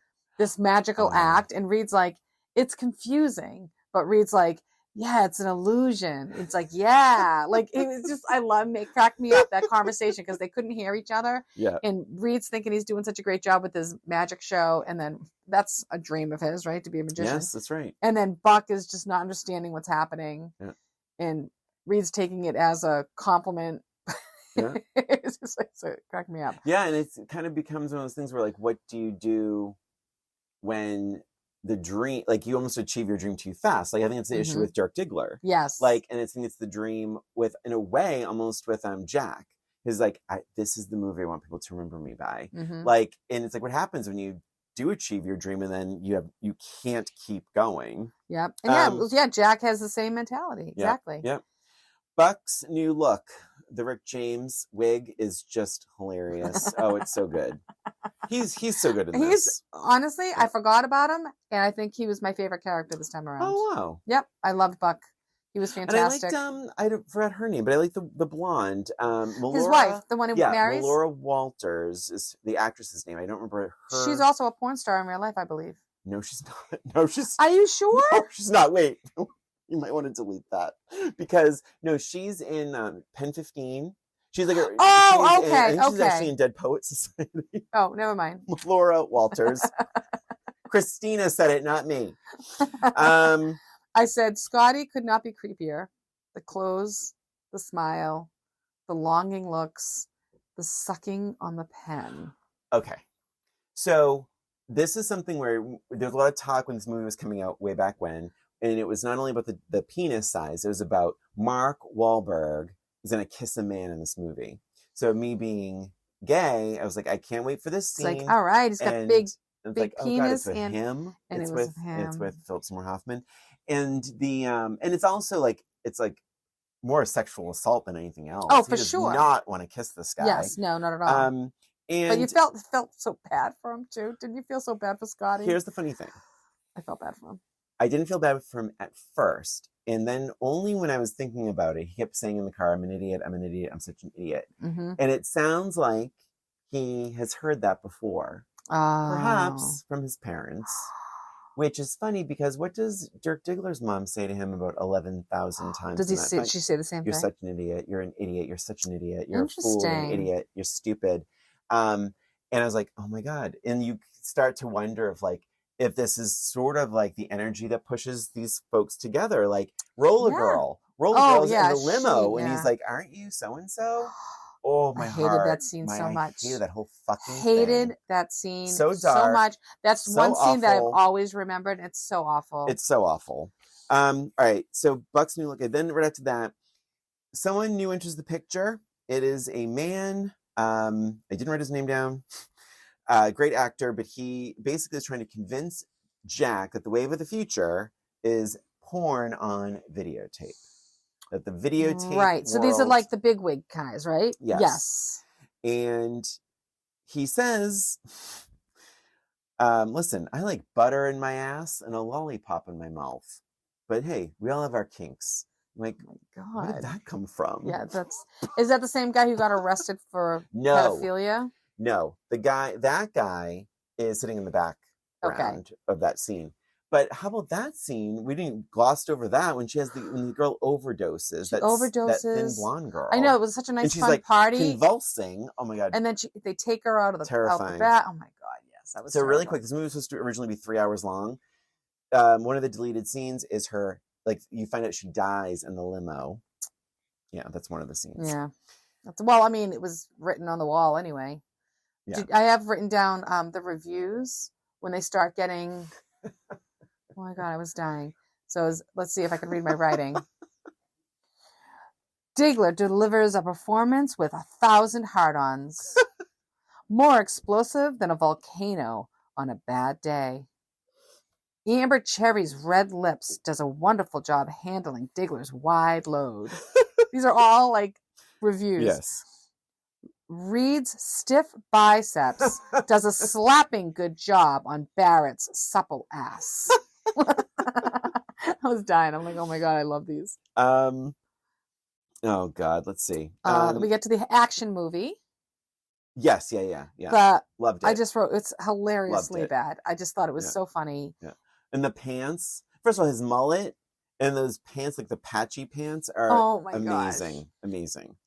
magical act, and Reed's like, it's confusing, but Reed's like, yeah, it's an illusion. It's like, yeah, like it was just, cracked me up, that conversation, because they couldn't hear each other. Yeah. And Reed's thinking he's doing such a great job with his magic show, and then that's a dream of his, right, to be a magician. Yes, that's right. And then Buck is just not understanding what's happening, and Reed's taking it as a compliment. Yeah. It's just like, so it cracked me up. Yeah, and it kind of becomes one of those things where, like, what do you do when the dream, like, you almost achieve your dream too fast? Like, I think it's the issue with Dirk Diggler. Yes. Like, and I think it's the dream with, in a way, almost with Jack. Is like, this is the movie I want people to remember me by. Like, and it's like, what happens when you do achieve your dream and then you can't keep going? Yep. And Jack has the same mentality. Exactly. Yep. Buck's new look, the Rick James wig, is just hilarious. Oh, it's so good. He's so good in this. Honestly, I forgot about him, and I think he was my favorite character this time around. Oh, wow. Yep. I loved Buck. He was fantastic. And I liked, I forgot her name, but I like the blonde. His wife, the one who marries? Laura Walters is the actress's name. I don't remember her. She's also a porn star in real life, I believe. No, she's not. No, she's... Are you sure? No, she's not. Wait. You might want to delete that, because no, she's in Pen 15. She's like she's actually in Dead Poets Society. Oh, never mind. Laura Walters. Christina said it, not me. I said Scotty could not be creepier. The clothes, the smile, the longing looks, the sucking on the pen. Okay. So this is something where there's a lot of talk when this movie was coming out way back when, and it was not only about the penis size, it was about Mark Wahlberg is going to kiss a man in this movie. So me being gay, I was like, I can't wait for this scene. It's like, all right, he's got big like, penis, oh God, it's with him. And it's it was with him. It's with Philip Seymour Hoffman, and and it's also like more sexual assault than anything else. Oh, he for does sure. Not want to kiss this guy. Yes, no, not at all. But you felt so bad for him too. Didn't you feel so bad for Scotty? Here's the funny thing. I felt bad for him. I didn't feel bad for him at first. And then only when I was thinking about it, he kept saying in the car, I'm an idiot, I'm such an idiot. Mm-hmm. And it sounds like he has heard that before. Perhaps from his parents. Which is funny because what does Dirk Diggler's mom say to him about 11,000 times? Does she say the same You're thing? Such an idiot. You're an idiot. You're such an idiot. You're a fool. You're an idiot. You're stupid. And I was like, oh my God. And you start to wonder if this is sort of like the energy that pushes these folks together. Like Roller Girl's in the limo. And he's like, aren't you so-and-so? Oh, my heart. I hated that scene so much. I hated that whole fucking thing. That scene so dark, so much. That's so one scene that I've always remembered. It's so awful. It's so awful. All right. So Buck's new look. Then right after that, someone new enters the picture. It is a man. I didn't write his name down. Great actor, but he basically is trying to convince Jack that the wave of the future is porn on videotape. That the videotape right. So these are like the bigwig guys, right? Yes. And he says, listen, I like butter in my ass and a lollipop in my mouth. But hey, we all have our kinks. I'm like, oh my God, where did that come from? Yeah, is that the same guy who got arrested for pedophilia? No. That guy is sitting in the background of that scene. But how about that scene? We didn't glossed over that when the girl overdoses. That thin blonde girl. I know, it was such a nice fun party. Convulsing. Oh my God. And then they take her out of the terrifying. Bat. Oh my God, yes, that was so terrible. Really quick. This movie was supposed to originally be 3 hours long. One of the deleted scenes is her, you find out she dies in the limo. Yeah, that's one of the scenes. Yeah. Well, I mean, it was written on the wall anyway. Yeah. I have written down the reviews when they start getting. Oh my God, I was dying. So let's see if I can read my writing. Diggler delivers a performance with 1,000 hard-ons. More explosive than a volcano on a bad day. Amber Cherry's red lips does a wonderful job handling Diggler's wide load. These are all reviews. Yes. Reed's stiff biceps does a slapping good job on Barrett's supple ass. I was dying. I'm like, oh my God, I love these. Oh God, let's see. We get to the action movie. Yes, yeah. Loved it. I just wrote it's hilariously bad. I just thought it was so funny. Yeah. And the pants. First of all, his mullet and those pants, the patchy pants, are amazing. Gosh. Amazing.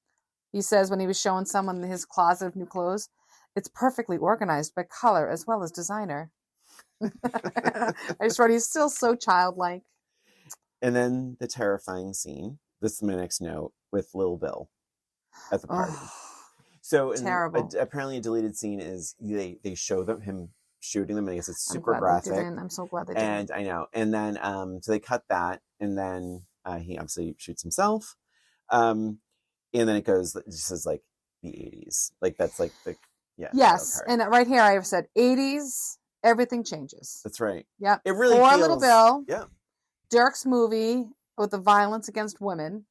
He says when he was showing someone his closet of new clothes, it's perfectly organized by color as well as designer. I just wrote, he's still so childlike. And then the terrifying scene. This is my next note with Lil Bill at the party. So terrible. Apparently a deleted scene is they show him shooting them, and I guess it's super graphic. I'm so glad they didn't. And I know. And then so they cut that, and then he obviously shoots himself. And then it just says the 80s. That's the yes. And right here I have said 80s. Everything changes. That's right. Yep. It really Poor feels... Little Bill. Yeah. Dirk's movie with the violence against women,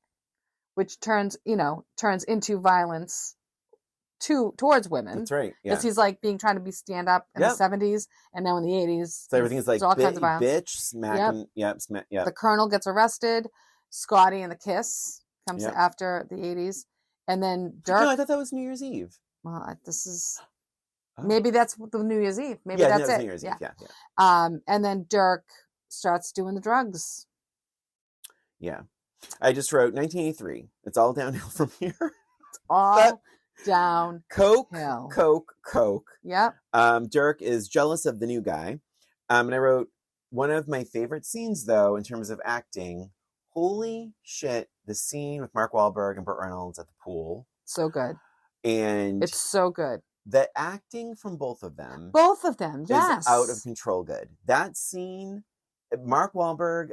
which turns into violence towards women. That's right. Yeah. Because he's trying to be stand up in the 70s, and now in the 80s. So everything is all kinds of violence. Bitch, smacking. Yep. The Colonel gets arrested. Scotty and the Kiss comes after the 80s, and then Dirk. No, I thought that was New Year's Eve. Well, this is. Maybe that's the New Year's Eve. Maybe that's it. New Year's Eve. Yeah. And then Dirk starts doing the drugs. Yeah. I just wrote 1983. It's all downhill from here. It's all down. Coke. Yep. Dirk is jealous of the new guy. And I wrote, one of my favorite scenes, though, in terms of acting, holy shit, the scene with Mark Wahlberg and Burt Reynolds at the pool. So good. And it's so good. The acting from both of them, yes, is out of control good. That scene, Mark Wahlberg,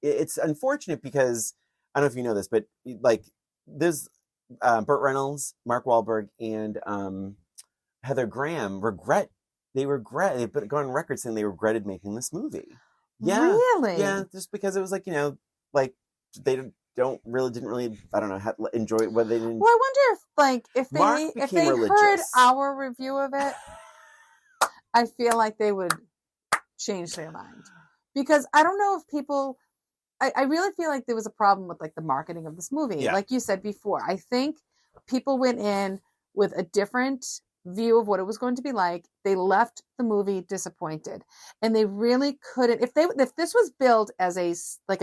it's unfortunate because, I don't know if you know this, but like, there's Burt Reynolds, Mark Wahlberg, and Heather Graham they go on record saying they regretted making this movie. Yeah. Really? Yeah, just because it was like, like they didn't really, I don't know, enjoy it, whether they didn't. Well, I wonder if they heard our review of it, I feel like they would change their mind. Because I don't know if people, I really feel like there was a problem with like the marketing of this movie. Yeah. Like you said before, I think people went in with a different view of what it was going to be like. They left the movie disappointed, and they really couldn't. If this was billed as a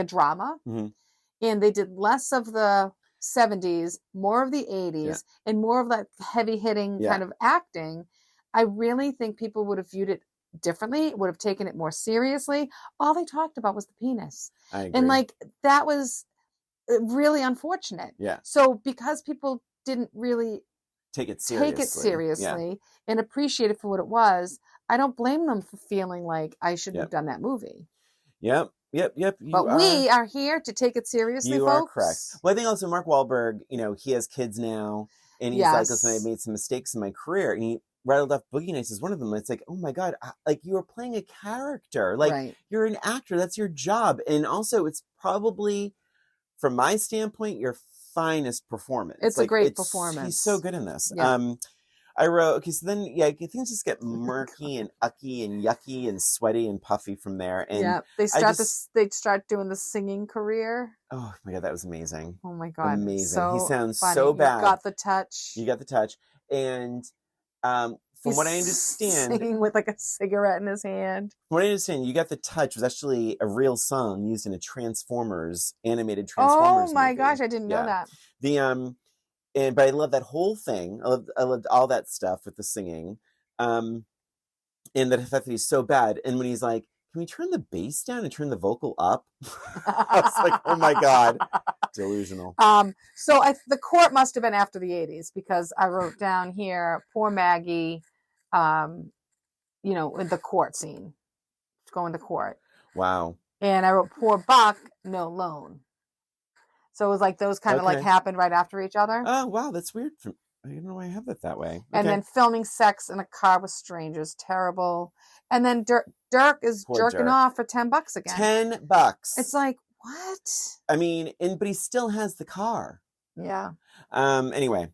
drama, mm-hmm. and they did less of the 70s, more of the 80s, and more of that heavy hitting kind of acting, I really think people would have viewed it differently, would have taken it more seriously. All they talked about was the penis. I agree. And like, that was really unfortunate. Yeah. So because people didn't really take it seriously and appreciate it for what it was, I don't blame them for feeling like I shouldn't have done that movie. Yep. We are here to take it seriously, you folks. are correct. Well, I think also Mark Wahlberg, he has kids now, and he's like, listen, I made some mistakes in my career, and he rattled off Boogie Nights as one of them. It's like, oh my God, like, you are playing a character. Like, you're an actor. That's your job. And also, it's probably, from my standpoint, your finest performance. It's a great performance. He's so good in this. Yeah. I wrote, okay, so then, things just get murky and ucky and yucky and sweaty and puffy from there. And they start doing the singing career. Oh my God, that was amazing. Oh my God. Amazing. So he sounds funny. so bad. You got the touch. And from what I understand, singing with like a cigarette in his hand. From what I understand, You Got the Touch was actually a real song used in a animated Transformers Oh my movie. gosh, I didn't know that. But I love that whole thing. I loved all that stuff with the singing. And the fact that he's so bad. And when he's like, can we turn the bass down and turn the vocal up? I was like, oh my God. Delusional. So the court must have been after the 80s, because I wrote down here, poor Maggie, in the court scene. Going to court. Wow. And I wrote, poor Buck, no loan. So it was like those kind of like happened right after each other. Oh, wow. That's weird. I don't know why I have it that way. Okay. And then filming sex in a car with strangers. Terrible. And then Dirk is jerking off for $10 again. $10. It's like, what? I mean, but he still has the car. Yeah. Anyway,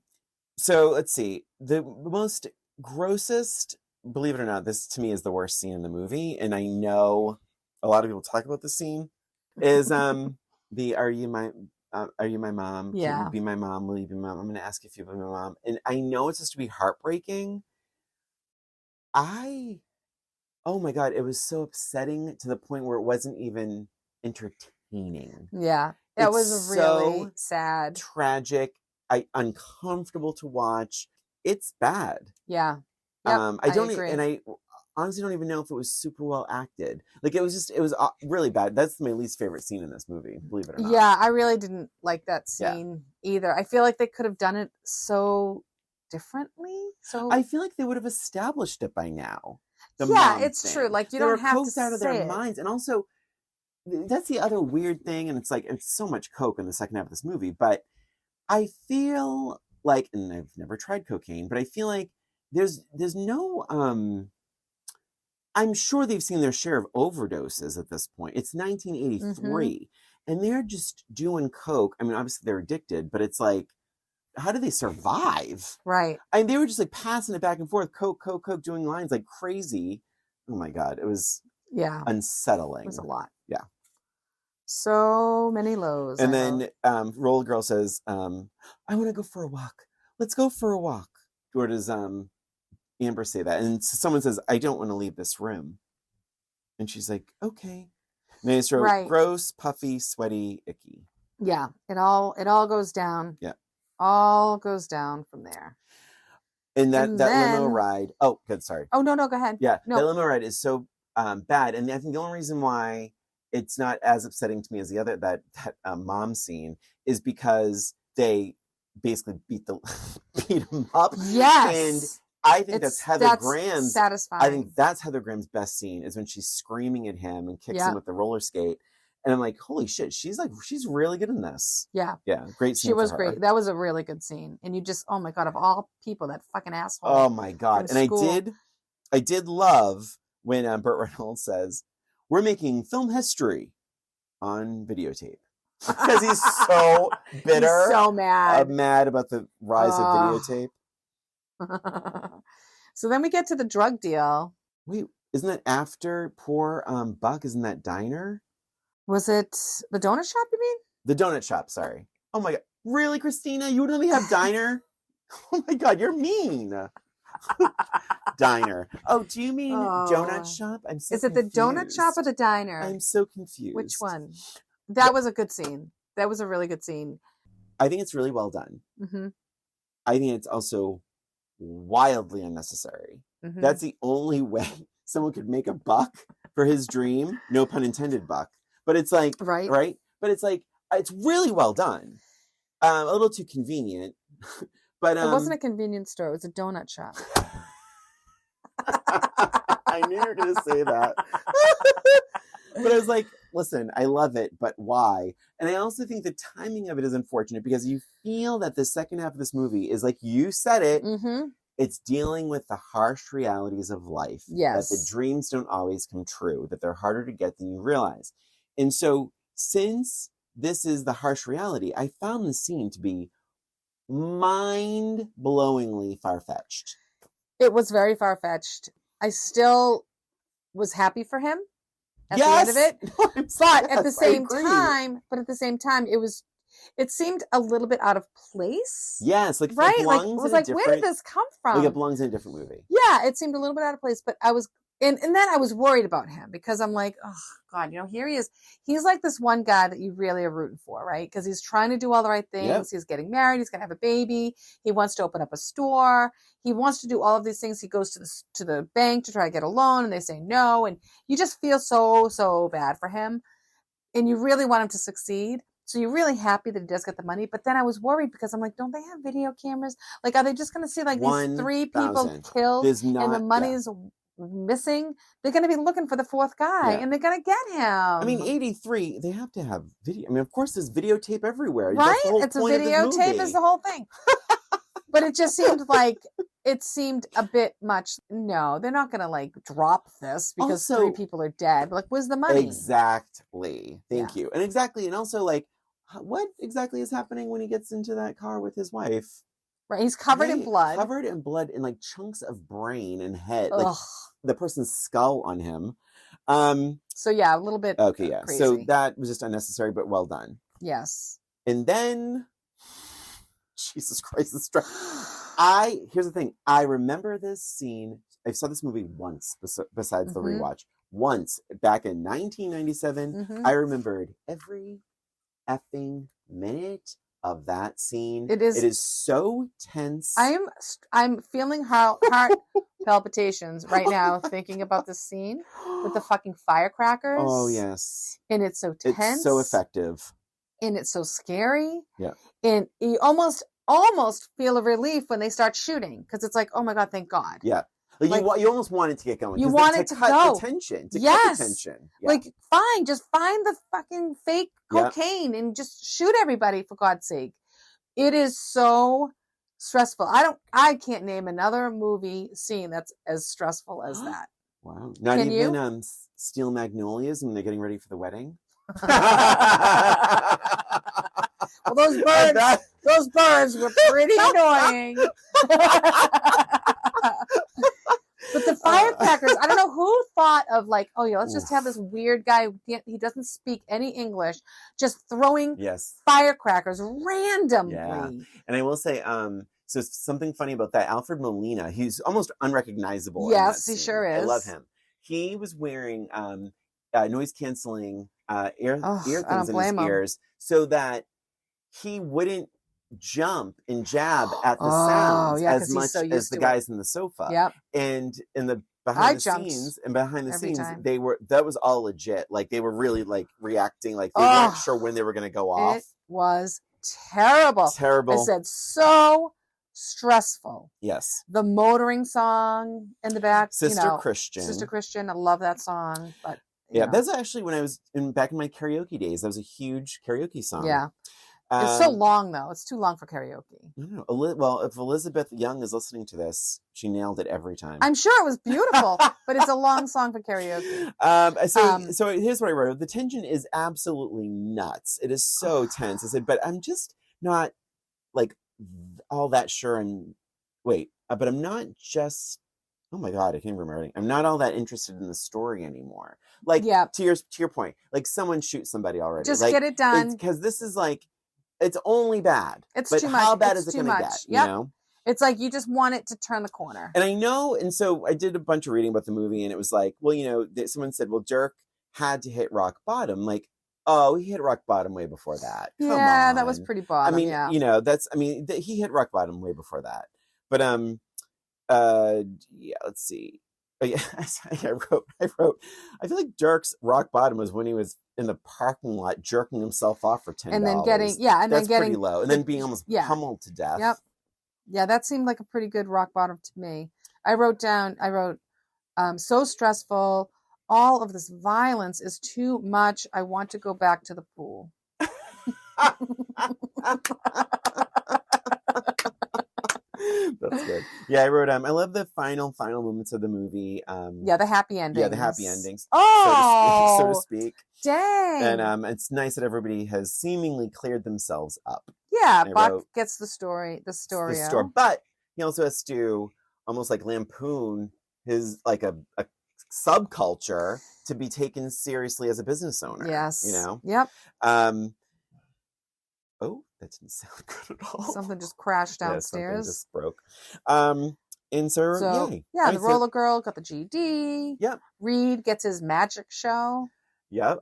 so let's see. The most grossest, believe it or not, this to me is the worst scene in the movie. And I know a lot of people talk about the scene, is are you my mom? Yeah. Can you be my mom? Will you be my mom? I'm going to ask if you'll be my mom. And I know it's supposed to be heartbreaking. Oh my God, it was so upsetting to the point where it wasn't even entertaining. Yeah. It was really sad. Tragic. Uncomfortable to watch. It's bad. Yeah. Yep, I don't agree. And I honestly don't even know if it was super well acted. Like, it was really bad. That's my least favorite scene in this movie, believe it or not. Yeah, I really didn't like that scene either. I feel like they could have done it so differently. So I feel like they would have established it by now. It's true. Like, you don't have to coked out of their minds. And also, that's the other weird thing. And it's like, it's so much coke in the second half of this movie. But I feel like, and I've never tried cocaine, but I feel like there's no, I'm sure they've seen their share of overdoses at this point. It's 1983, and they're just doing coke. I mean, obviously they're addicted, but it's like, how do they survive? Right. I mean, they were just like passing it back and forth, coke, doing lines like crazy. Oh my God, it was unsettling. It was a lot. Yeah. So many lows. And then Roll Girl says, I want to go for a walk. Let's go for a walk. Or does Amber say that? And someone says, I don't want to leave this room. And she's like, okay. And they just wrote, gross, puffy, sweaty, icky. Yeah. It all goes down. Yeah. All goes down from there. And that limo ride. Oh, good. Sorry. Oh, no, go ahead. Yeah. No. That limo ride is so bad. And I think the only reason why it's not as upsetting to me as the other, that mom scene, is because they basically beat him up. Yes. And I think that's Heather Graham's satisfying. I think that's Heather Graham's best scene is when she's screaming at him and kicks him with the roller skate. And I'm like, holy shit, she's really good in this. Yeah. Yeah. Great scene. She was great. That was a really good scene. And you just, oh my God, of all people, that fucking asshole. Oh my God. And I did love when Burt Reynolds says, we're making film history on videotape. Because he's so bitter. He's so mad. Mad about the rise of videotape. So then we get to the drug deal. Wait, isn't that after poor Buck is in that diner? Was it the donut shop, you mean? The donut shop, sorry. Oh my God. Really, Christina? You would only have diner? Oh my God, you're mean. Diner. Oh, do you mean donut shop? I'm so Is it confused. the donut shop or the diner? I'm so confused. Which one? That was a good scene. That was a really good scene. I think it's really well done. Mm-hmm. I think it's also wildly unnecessary. Mm-hmm. That's the only way someone could make a buck for his dream. No pun intended, buck. But it's like, right? But it's like, it's really well done. A little too convenient. But it wasn't a convenience store. It was a donut shop. I knew you were going to say that. But I was like, listen, I love it, but why? And I also think the timing of it is unfortunate because you feel that the second half of this movie is like you said it. Mm-hmm. It's dealing with the harsh realities of life. Yes. That the dreams don't always come true, that they're harder to get than you realize. And so since this is the harsh reality, I found the scene to be mind-blowingly far-fetched. It was very far-fetched. I still was happy for him at the end of it. But at the same time, it seemed a little bit out of place. Yes, like right? Like, it was like, where did this come from? Like it belongs in a different movie. Yeah, it seemed a little bit out of place, but I was and then I was worried about him because I'm like, oh God, here he is. He's like this one guy that you really are rooting for, right? Because he's trying to do all the right things. Yep. He's getting married. He's going to have a baby. He wants to open up a store. He wants to do all of these things. He goes to the bank to try to get a loan and they say no. And you just feel so bad for him. And you really want him to succeed. So you're really happy that he does get the money. But then I was worried because I'm like, don't they have video cameras? Like, are they just going to see like these 3 people killed and the money's missing? They're going to be looking for the 4th guy and they're going to get him. I mean, 83, they have to have video. I mean, of course, there's videotape everywhere. Right? It's a videotape is the whole thing. But it just seemed like it seemed a bit much. No, they're not going to like drop this because also, 3 people are dead. Like, where's the money? Exactly. Thank you. And exactly. And also, like, what exactly is happening when he gets into that car with his wife? Right. He's covered in blood. Covered in blood and like chunks of brain and head. Ugh. Like the person's skull on him. So yeah, a little bit. Okay, yeah. Crazy. So that was just unnecessary, but well done. Yes. And then, Jesus Christ, here's the thing. I remember this scene. I saw this movie once besides the rewatch. Once back in 1997. I remembered every effing minute of that scene. It is so tense. I'm feeling heart palpitations right now thinking about the scene with the fucking firecrackers. Oh yes. And it's so tense. It's so effective. And it's so scary. Yeah. And you almost feel a relief when they start shooting because it's like, oh my God, thank God. Yeah. Like you almost want it to get going. You want it to cut go. The tension. To cut the tension. Yeah. Like, fine, just find the fucking fake cocaine and just shoot everybody for God's sake. It is so stressful. I can't name another movie scene that's as stressful as that. Wow. Not even Steel Magnolias when they're getting ready for the wedding. Well, those birds were pretty annoying. But the firecrackers, I don't know who thought of like, oh yeah, let's just have this weird guy. He doesn't speak any English, just throwing firecrackers randomly. Yeah. And I will say, so something funny about that, Alfred Molina, he's almost unrecognizable. Yes, he sure is. I love him. He was wearing noise canceling ear things in his ears so that he wouldn't jump and jab at the sounds as much as the guys in the sofa. Yep. And in the behind the scenes that was all legit. Like they were really like reacting like they weren't sure when they were going to go off. It was terrible. Terrible. I said, so stressful. Yes. The motoring song in the back. Sister Christian. Sister Christian. I love that song. But yeah, that's actually when I was back in my karaoke days. That was a huge karaoke song. Yeah. It's so long, though. It's too long for karaoke. I don't know. Well, if Elizabeth Young is listening to this, she nailed it every time. I'm sure it was beautiful, but it's a long song for karaoke. So here's what I wrote. The tension is absolutely nuts. It is so tense. I said, but I'm just not like all that sure. But I'm not just. Oh my God, I can't remember. I'm not all that interested in the story anymore. Like, to your point, like someone shoot somebody already. Just get it done. Because this is like. It's only bad. It's but too much. How bad is it going to get? Yep. You know? It's like you just want it to turn the corner. And I know, and so I did a bunch of reading about the movie, and it was like, well, someone said, well, Dirk had to hit rock bottom. Like, oh, he hit rock bottom way before that. Come on. That was pretty bottom. I mean, yeah. He hit rock bottom way before that. But let's see. Oh, yeah, I wrote. I feel like Dirk's rock bottom was when he was in the parking lot jerking himself off for $10, and then that's pretty low, and then being almost pummeled to death. Yep. Yeah, that seemed like a pretty good rock bottom to me. I wrote, so stressful. All of this violence is too much. I want to go back to the pool. That's good. Yeah, I wrote. I love the final moments of the movie. The happy endings. Yeah, the happy endings. Oh, so to speak. Dang. And it's nice that everybody has seemingly cleared themselves up. Yeah, Buck gets the story. But he also has to almost like lampoon his like a subculture to be taken seriously as a business owner. Yes. You know. Yep. Oh, that didn't sound good at all. Something just crashed downstairs. Something just broke. And so yay. Yeah, the roller girl got the GED. Yep. Reed gets his magic show. Yeah,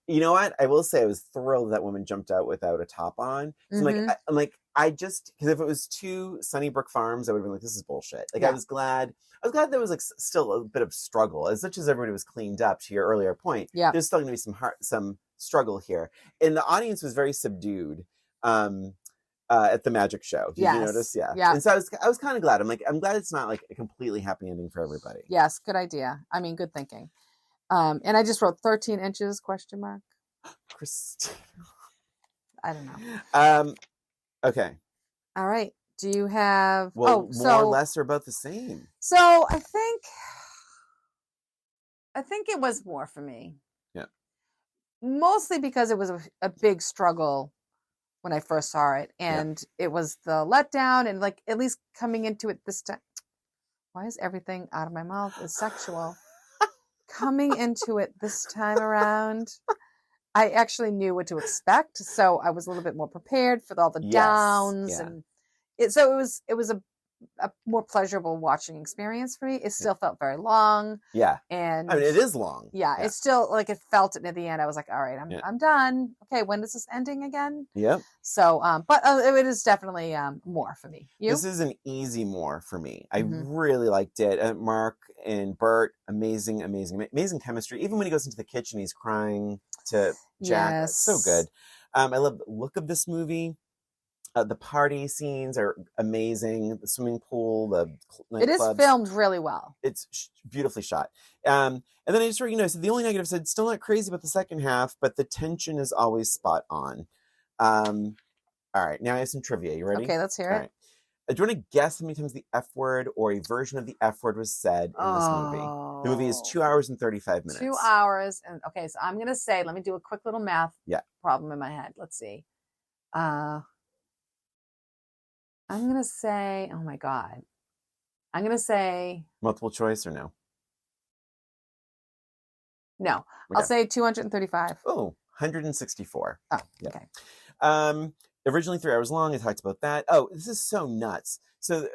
you know what? I will say I was thrilled that woman jumped out without a top on. So I'm like, because if it was 2 Sunnybrook Farms, I would have been like, this is bullshit. Like, I was glad there was like still a bit of struggle, as much as everybody was cleaned up. To your earlier point, there's still going to be some struggle here, and the audience was very subdued. At the magic show. Did you notice? Yeah. And so I was kind of glad. I'm glad it's not like a completely happy ending for everybody. Yes, good idea. I mean, good thinking. And I just wrote 13 inches ? Christine. I don't know. Okay. All right. Do you have more or less or about the same? So I think it was more for me. Yeah. Mostly because it was a big struggle when I first saw it, and it was the letdown, and like at least coming into it this time. Why is everything out of my mouth is sexual? Coming into it this time around, I actually knew what to expect, so I was a little bit more prepared for all the downs, and it was a more pleasurable watching experience for me. It still felt very long. Yeah. And I mean, it is long. Yeah. It's still like it felt it at the end. I was like, all right, I'm done. Okay. When is this ending again? Yep. So, but it is definitely more for me. You? This is an easy more for me. I really liked it. Mark and Burt, amazing chemistry. Even when he goes into the kitchen, he's crying to Jack. Yes. So good. I love the look of this movie. The party scenes are amazing. The swimming pool, the nightclubs. It is filmed really well. It's beautifully shot. And then I just wrote, so the only negative said, still not crazy about the second half, but the tension is always spot on. All right, now I have some trivia. You ready? Okay, let's hear it. Right. Do you want to guess how many times the F word or a version of the F word was said in this movie? The movie is 2 hours and 35 minutes. 2 hours. Okay, so I'm going to say, let me do a quick little math problem in my head. Let's see. I'm going to say, oh my God. I'm going to say. Multiple choice or no? No. Okay. I'll say 235. Oh, 164. Oh, okay. Originally 3 hours long. I talked about that. Oh, this is so nuts. So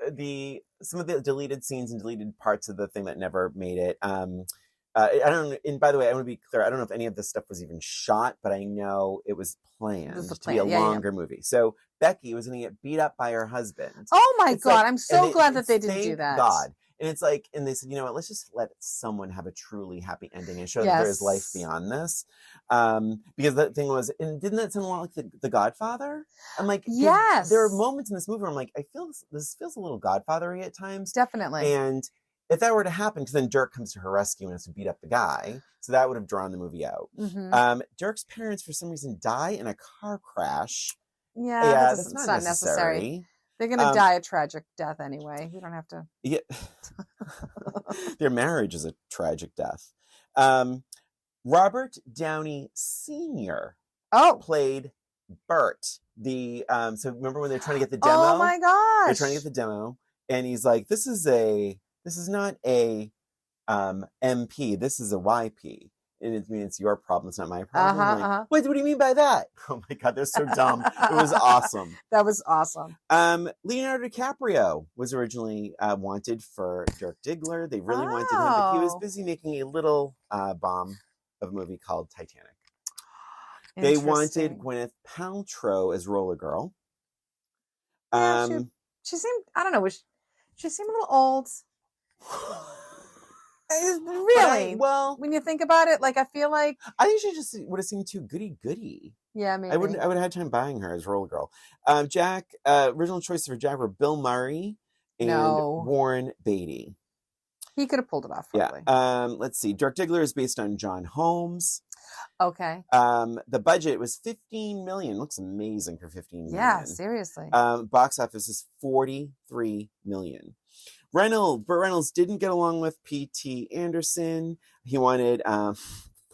some of the deleted scenes and deleted parts of the thing that never made it. I don't. And by the way, I want to be clear. I don't know if any of this stuff was even shot, but I know it was planned to be a longer movie. So Becky was going to get beat up by her husband. Oh my God! I'm so glad that they didn't do that. God. And it's like, and they said, you know what, let's just let someone have a truly happy ending and show that there is life beyond this. Because the thing was, and didn't that sound a lot like the Godfather? I'm like, yes, there are moments in this movie where I'm like, I feel this feels a little Godfather-y at times. Definitely. And if that were to happen, because then Dirk comes to her rescue and has to beat up the guy, so that would have drawn the movie out. Dirk's parents, for some reason, die in a car crash. Yeah, that's not necessary. They're going to die a tragic death anyway. You don't have to. Yeah. Their marriage is a tragic death. Robert Downey Sr. played Burt. So remember when they're trying to get the demo? Oh my gosh. They're trying to get the demo. And he's like, this is not a MP. This is a YP. And it means it's your problem. It's not my problem. Wait, what do you mean by that? Oh my God, they're so dumb. It was awesome. That was awesome. Leonardo DiCaprio was originally wanted for Dirk Diggler. They really wanted him, but he was busy making a little bomb of a movie called Titanic. They wanted Gwyneth Paltrow as Roller Girl. Yeah, she seemed, I don't know, she seemed a little old. Really? When you think about it, like, I feel like I think she just would have seemed too goody. Yeah, maybe. I would have had time buying her as Roller Girl. Original choices for Jack were Bill Murray and Warren Beatty. He could have pulled it off, probably. Yeah. Let's see. Dirk Diggler is based on John Holmes. Okay. The budget was $15 million. Looks amazing for $15 million. Yeah, seriously. Box office is $43 million. Burt Reynolds didn't get along with P.T. Anderson. He wanted,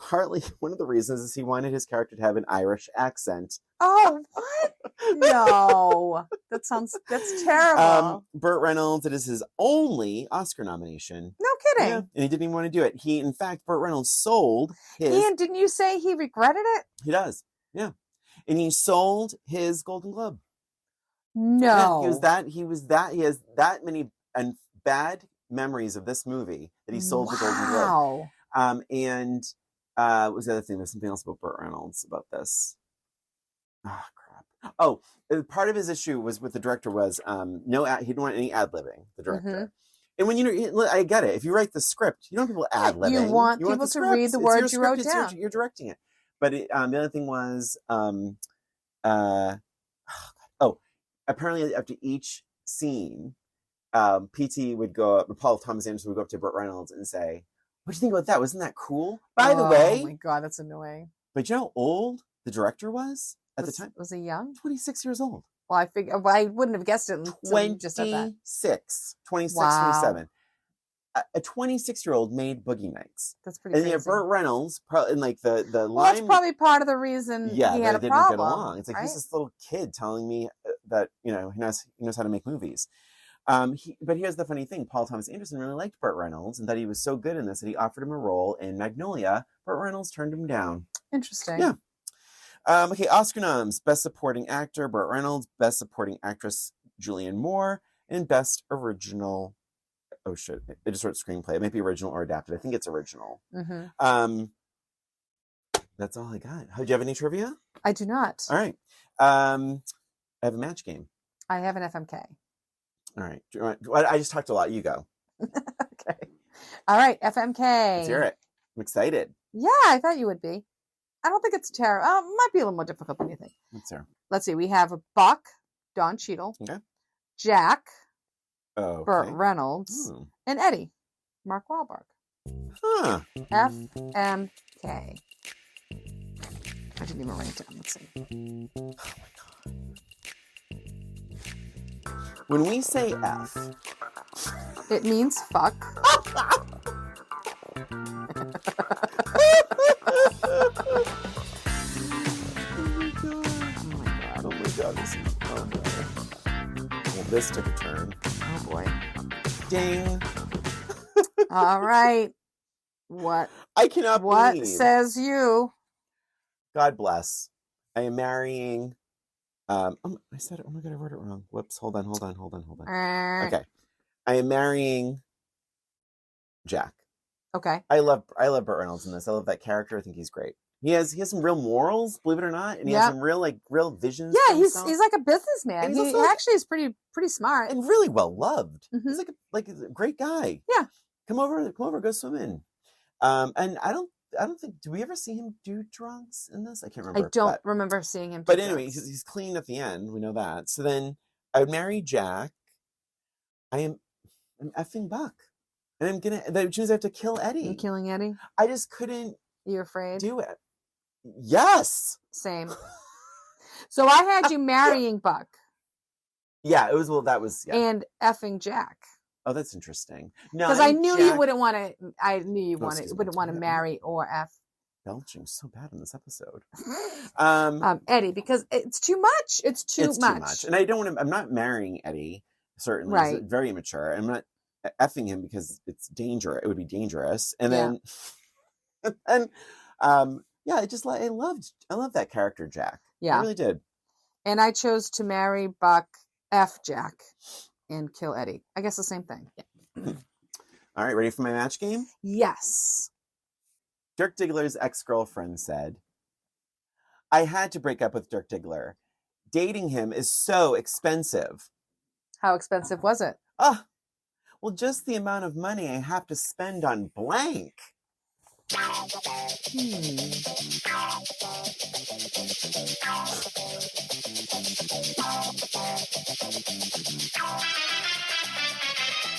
partly one of the reasons is he wanted his character to have an Irish accent. Oh, what? No. That's terrible. Burt Reynolds, it is his only Oscar nomination. No kidding. Yeah, and he didn't even want to do it. In fact, Burt Reynolds sold his... Ian, didn't you say he regretted it? He does, yeah. And he sold his Golden Globe. No. Yeah, he has that many and bad memories of this movie that he sold the Golden Globe. And what was the other thing? There's something else about Burt Reynolds about this. Oh, crap. Oh, part of his issue was with the director was he didn't want any ad-libbing, the director. And when I get it. If you write the script, you don't want people ad-libbing. You want people to read the words you wrote down. You're directing it. But the other thing was, apparently after each scene, PT would go up, Paul Thomas Anderson would go up to Burt Reynolds and say, "What'd you think about that? Wasn't that cool? By the way." Oh my God, that's annoying. But you know how old the director was at the time? Was he young? 26 years old. Well, I wouldn't have guessed it. 26, 27. A 26-year-old made Boogie Nights. That's pretty crazy. And Burt Reynolds, and like the well, that's probably part of the reason he had a problem. They didn't get along. It's like, he's this little kid telling me that, he knows how to make movies. But here's the funny thing. Paul Thomas Anderson really liked Burt Reynolds and that he was so good in this that he offered him a role in Magnolia. Burt Reynolds turned him down. Interesting. Yeah. Okay, Oscar noms. Best Supporting Actor, Burt Reynolds. Best Supporting Actress, Julianne Moore. And Best Original... Oh, shit. I just wrote screenplay. It might be original or adapted. I think it's original. Mm-hmm. That's all I got. Do you have any trivia? I do not. All right. I have a match game. I have an FMK. All right. I just talked a lot. You go. Okay. All right. FMK. Let's hear it. I'm excited. Yeah, I thought you would be. I don't think it's terrible. It might be a little more difficult than you think. Let's see. We have Buck, Don Cheadle. Okay. Jack, Burt Reynolds. And Eddie, Mark Wahlberg. Huh. FMK. I didn't even write it down. Let's see. Oh my God. When we say F, it means fuck. Oh my God, this is, oh boy. Well, this took a turn. Oh boy. Ding. All right. What? I cannot believe. What says you? God bless. I am marrying. I said it. Oh my God, I wrote it wrong. Whoops. Hold on. Okay. I am marrying Jack. Okay. I love Burt Reynolds in this. I love that character. I think he's great. He has some real morals, believe it or not, and he has some real visions. Yeah, he's like a businessman. He actually is pretty smart and really well loved. Mm-hmm. He's like a great guy. Yeah. Come over, go swimming. And I don't think, do we ever see him do drugs in this? I can't remember. I don't remember seeing him do But drugs. anyway, he's clean at the end. We know that. So then I would marry Jack. I'm effing Buck. And which means I have to kill Eddie. You're killing Eddie? I just couldn't. You're afraid? Do it. Yes. Same. So I had you marrying Buck. Yeah, it was, that was, yeah. And effing Jack. Oh, that's interesting. No, because I knew you wouldn't want to. I knew you wouldn't want to marry or F. Belching so bad in this episode. Eddie, because it's too much. It's too much. And I don't want to. I'm not marrying Eddie. Certainly, right? He's very immature. I'm not effing him because it's danger. It would be dangerous. And then, yeah, I love that character, Jack. Yeah, I really did. And I chose to marry Buck, F Jack, and kill Eddie. I guess the same thing. Yeah. All right, ready for my match game? Yes. Dirk Diggler's ex-girlfriend said, "I had to break up with Dirk Diggler. Dating him is so expensive." How expensive was it? Well, just the amount of money I have to spend on blank.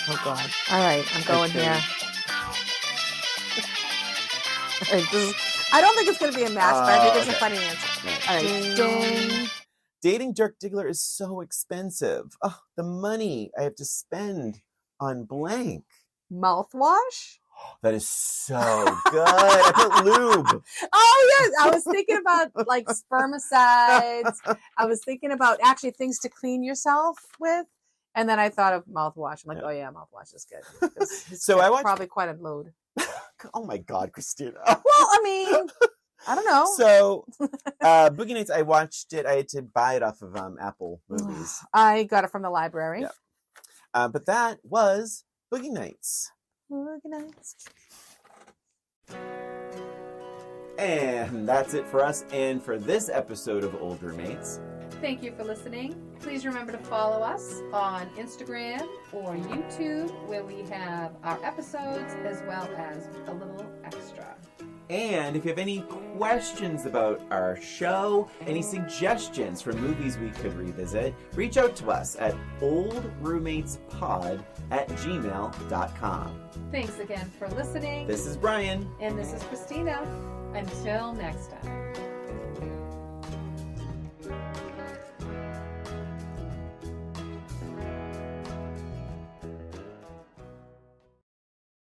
Oh, God. All right, I'm going here. I don't think it's going to be a match, but I think it's a funny answer. All right. Ding. Dating Dirk Diggler is so expensive. Oh, the money I have to spend on blank. Mouthwash? That is so good. I put lube. Oh, yes. I was thinking about like spermicides. I was thinking about actually things to clean yourself with. And then I thought of mouthwash. I'm like, oh, yeah, mouthwash is good. So I watched... probably quite a load. Oh, my God, Christina. Well, I mean, I don't know. So Boogie Nights, I watched it. I had to buy it off of Apple Movies. I got it from the library. Yeah. But that was Boogie Nights. Boogie Nights. And that's it for us and for this episode of Old Roommates. Thank you for listening. Please remember to follow us on Instagram or YouTube, where we have our episodes as well as a little extra. And if you have any questions about our show, any suggestions for movies we could revisit, reach out to us at oldroommatespod@gmail.com. Thanks again for listening. This is Brian. And this is Christina. Until next time.